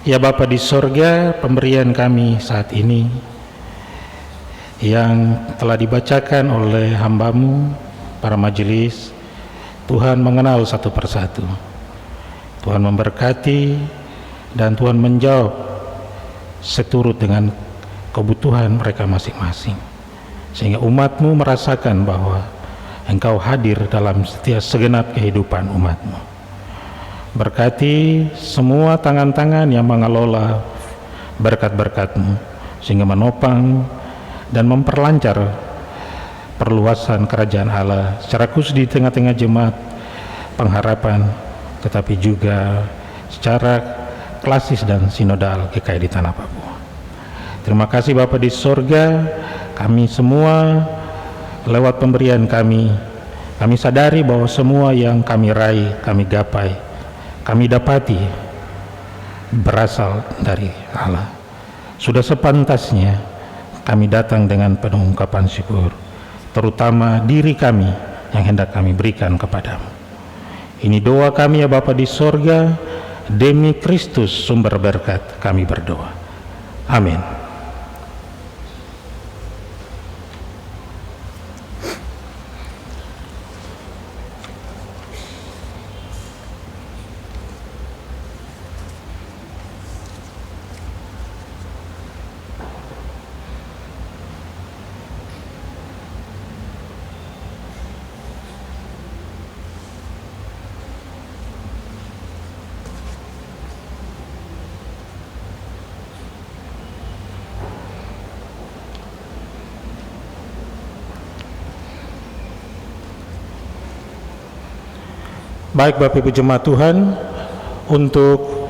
Ya Bapa di sorga, pemberian kami saat ini yang telah dibacakan oleh hamba-Mu, para majelis, Tuhan mengenal satu persatu. Tuhan memberkati dan Tuhan menjawab seturut dengan kebutuhan mereka masing-masing, sehingga umat-Mu merasakan bahwa Engkau hadir dalam setiap segenap kehidupan umat-Mu. Berkati semua tangan-tangan yang mengelola berkat-berkat-Mu, sehingga menopang dan memperlancar perluasan kerajaan Allah secara khusus di tengah-tengah jemaat pengharapan, tetapi juga secara klasis dan sinodal GKI di Tanah Papua. Terima kasih Bapa di sorga, kami semua lewat pemberian kami sadari bahwa semua yang kami raih, kami gapai, kami dapati berasal dari Allah. Sudah sepantasnya kami datang dengan penuh ungkapan syukur, terutama diri kami yang hendak kami berikan kepadamu. Ini doa kami ya Bapa di sorga, demi Kristus sumber berkat kami berdoa. Amin. Baik Bapak Ibu Jemaat Tuhan, untuk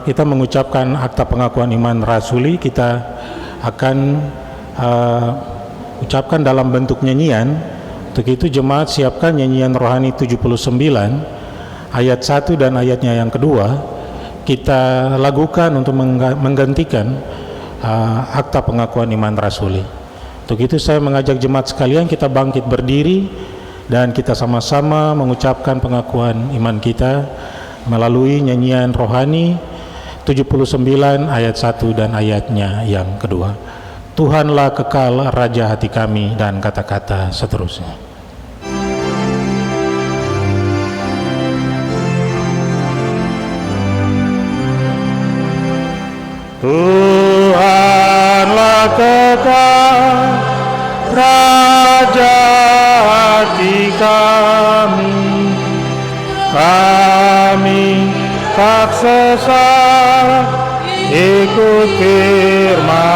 kita mengucapkan akta pengakuan iman rasuli, kita akan ucapkan dalam bentuk nyanyian. Untuk itu jemaat siapkan nyanyian rohani 79 ayat 1 dan ayatnya yang kedua. Kita lakukan untuk menggantikan akta pengakuan iman rasuli. Untuk itu saya mengajak jemaat sekalian kita bangkit berdiri dan kita sama-sama mengucapkan pengakuan iman kita melalui nyanyian rohani 79 ayat 1 dan ayatnya yang kedua. Tuhanlah kekal raja hati kami, dan kata-kata seterusnya. Tuhanlah kekal raja hati kami, kami tak sesat ikut firman-Mu,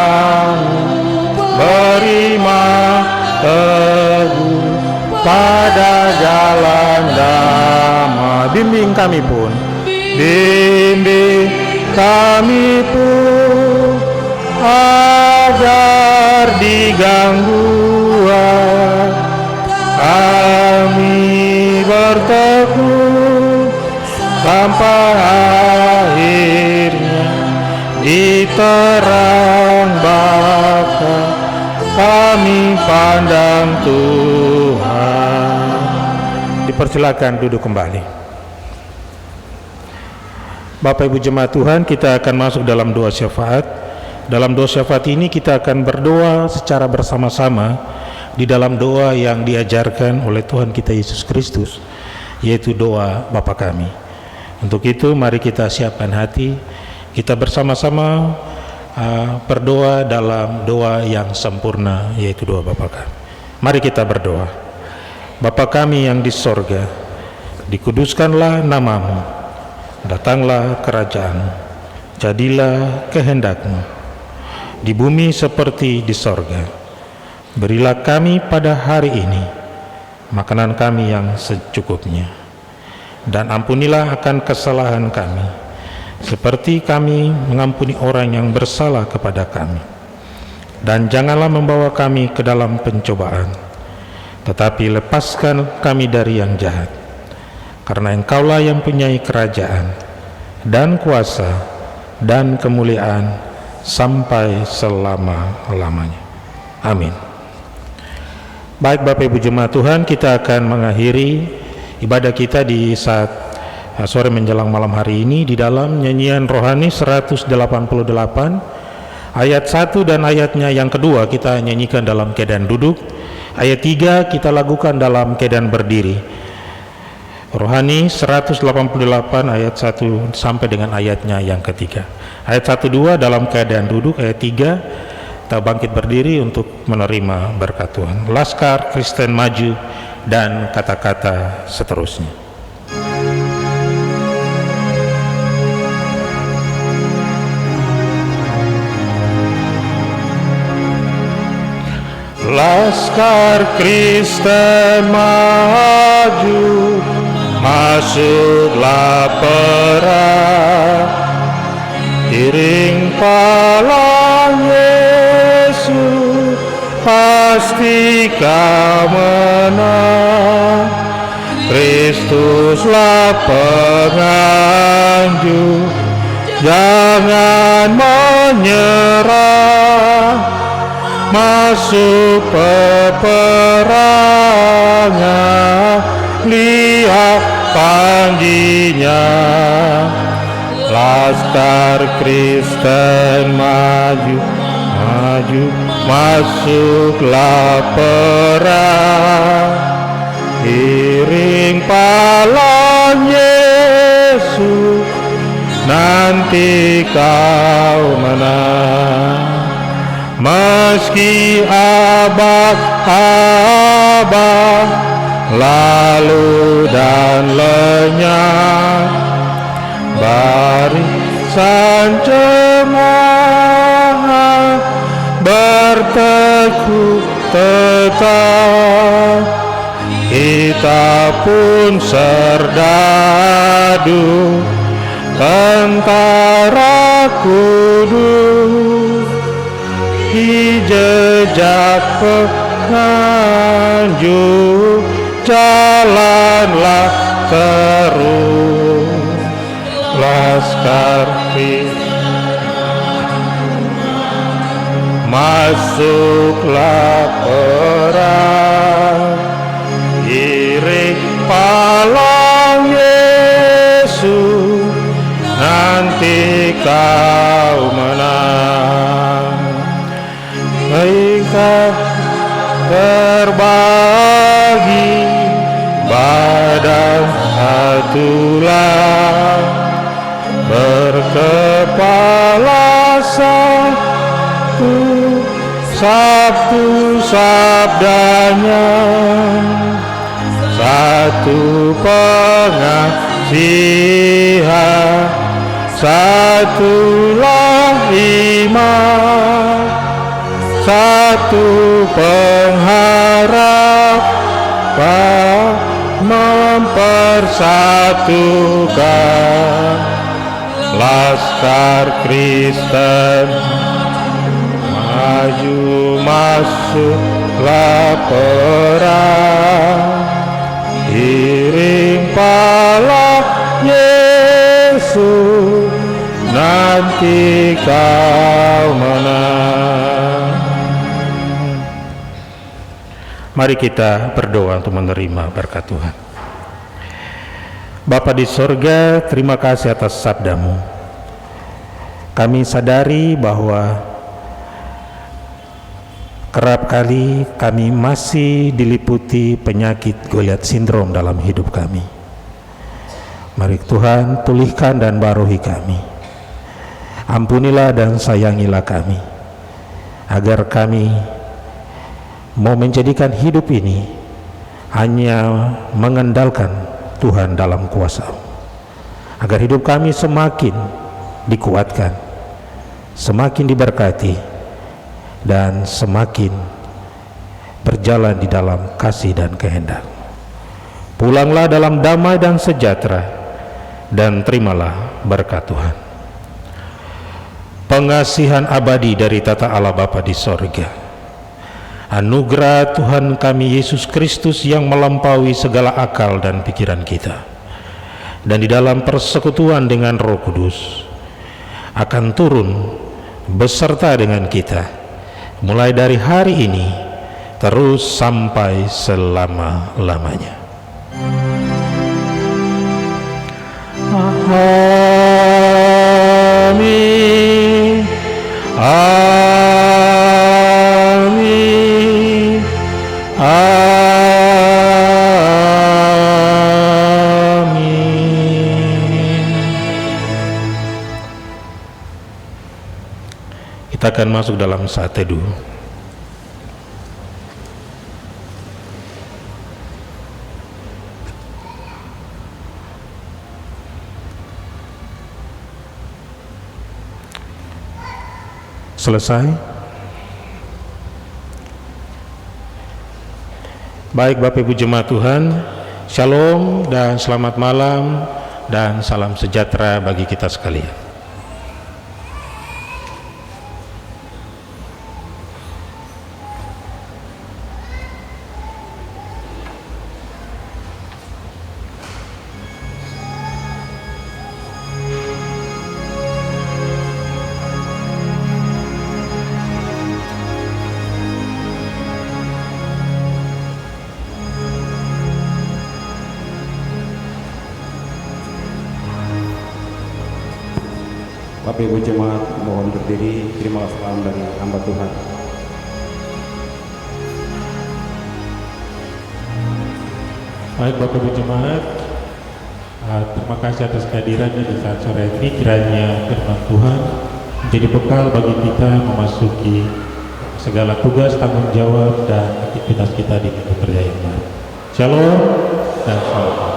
beriman teguh pada jalan damai. Bimbing kami pun agar di gangguan kami bertekun sampai akhirnya di terang baka kami pandang Tuhan. Dipersilakan duduk kembali. Bapak Ibu Jemaat Tuhan, kita akan masuk dalam doa syafaat. Dalam doa syafaat ini kita akan berdoa secara bersama-sama di dalam doa yang diajarkan oleh Tuhan kita Yesus Kristus, yaitu doa Bapa kami. Untuk itu mari kita siapkan hati, kita bersama-sama berdoa dalam doa yang sempurna, yaitu doa Bapa kami. Mari kita berdoa. Bapa kami yang di sorga, dikuduskanlah nama-Mu, datanglah kerajaan-Mu, jadilah kehendak-Mu di bumi seperti di sorga. Berilah kami pada hari ini makanan kami yang secukupnya, dan ampunilah akan kesalahan kami seperti kami mengampuni orang yang bersalah kepada kami. Dan janganlah membawa kami ke dalam pencobaan, tetapi lepaskan kami dari yang jahat. Karena Engkaulah yang mempunyai kerajaan dan kuasa dan kemuliaan sampai selama-lamanya. Amin. Baik Bapak Ibu Jemaat Tuhan, kita akan mengakhiri ibadah kita di saat sore menjelang malam hari ini di dalam nyanyian rohani 188 ayat 1 dan ayatnya yang kedua kita nyanyikan dalam keadaan duduk. Ayat 3 kita lakukan dalam keadaan berdiri. Rohani 188 ayat 1 sampai dengan ayatnya yang ketiga. Ayat 1-2 dalam keadaan duduk, ayat 3 kita bangkit berdiri untuk menerima berkat Tuhan. Laskar Kristen maju, dan kata-kata seterusnya. Laskar Kristen maju, masuklah perang, iring pala Yesus, pasti kau menang. Kristuslah penganjur, jangan menyerah, masuk peperangan, lihat panjinya. Laskar Kristen maju, maju, masuklah perang, iring pala Yesus, nanti kau menang. Meski abad-abad lalu dan lenyap, barisan jemaat berteguh tetap, kita pun serdadu tentara kudus, di jejak penganjur jalanlah terus. Laskar masuklah perang, iring pala Yesus, nanti kau menang. Mereka terbagi badan satulah, berkepala satu, satu sabdanya, satu pengasihan, satulah iman, satu pengharapan mempersatukan. Laskar Kristen maju, masuklah perang, iring pala Yesus, nanti kau menang. Mari kita berdoa untuk menerima berkat Tuhan. Bapa di sorga, terima kasih atas sabdamu. Kami sadari bahwa kerap kali kami masih diliputi penyakit Goliat Syndrome dalam hidup kami. Mari Tuhan, pulihkan dan barohi kami. Ampunilah dan sayangilah kami, agar kami mau menjadikan hidup ini hanya mengandalkan Tuhan dalam kuasa-Mu, agar hidup kami semakin dikuatkan, semakin diberkati, dan semakin berjalan di dalam kasih dan kehendak. Pulanglah dalam damai dan sejahtera, dan terimalah berkat Tuhan. Pengasihan abadi dari tata Allah Bapa di sorga, anugerah Tuhan kami Yesus Kristus yang melampaui segala akal dan pikiran kita, dan di dalam persekutuan dengan Roh Kudus akan turun beserta dengan kita mulai dari hari ini terus sampai selama-lamanya. Amin. Amin. Amin. Kita akan masuk dalam saat teduh. Selesai? Baik Bapak Ibu jemaat Tuhan, Shalom dan selamat malam dan salam sejahtera bagi kita sekalian. Bapak Ibu Jemaat mohon berdiri, terima salam dari hamba Tuhan. Baik Bapak Ibu Jemaat, terima kasih atas kehadirannya di saat sore ini. Kiranya firman Tuhan menjadi bekal bagi kita memasuki segala tugas, tanggung jawab, dan aktivitas kita di minggu kerja yang baru. Shalom dan salam.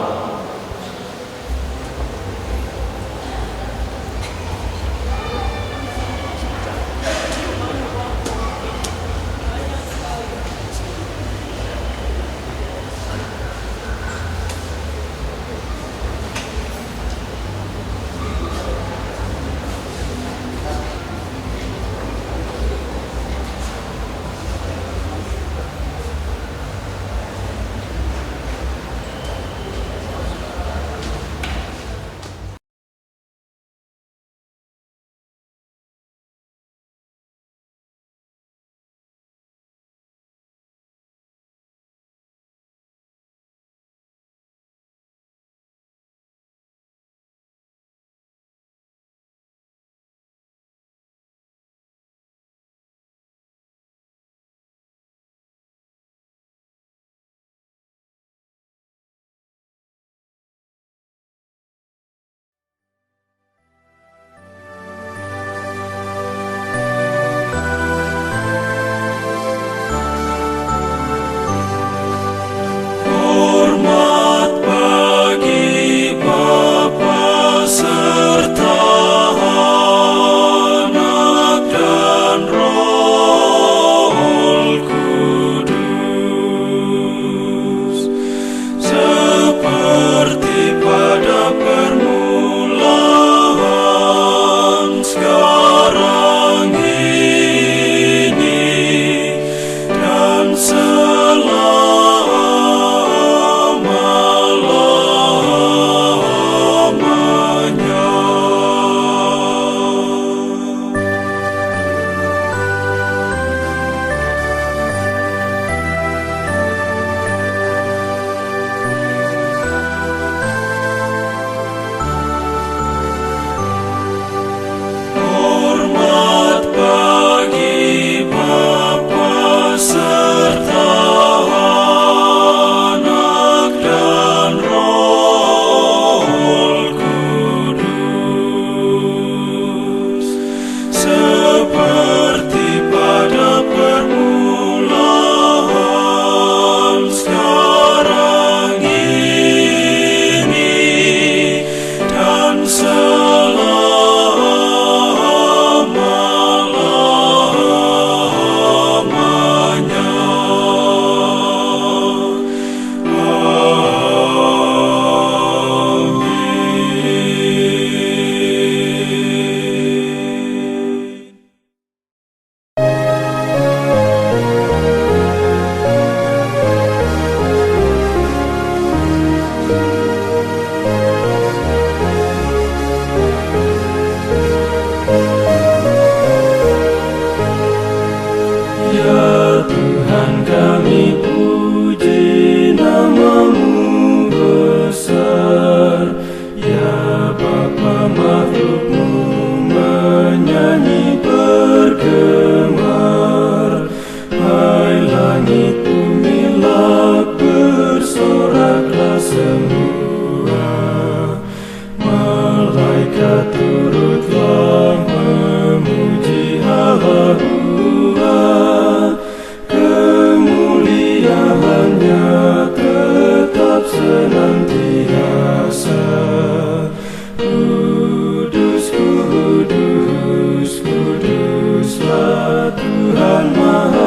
Kudus, kuduslah Tuhan Maha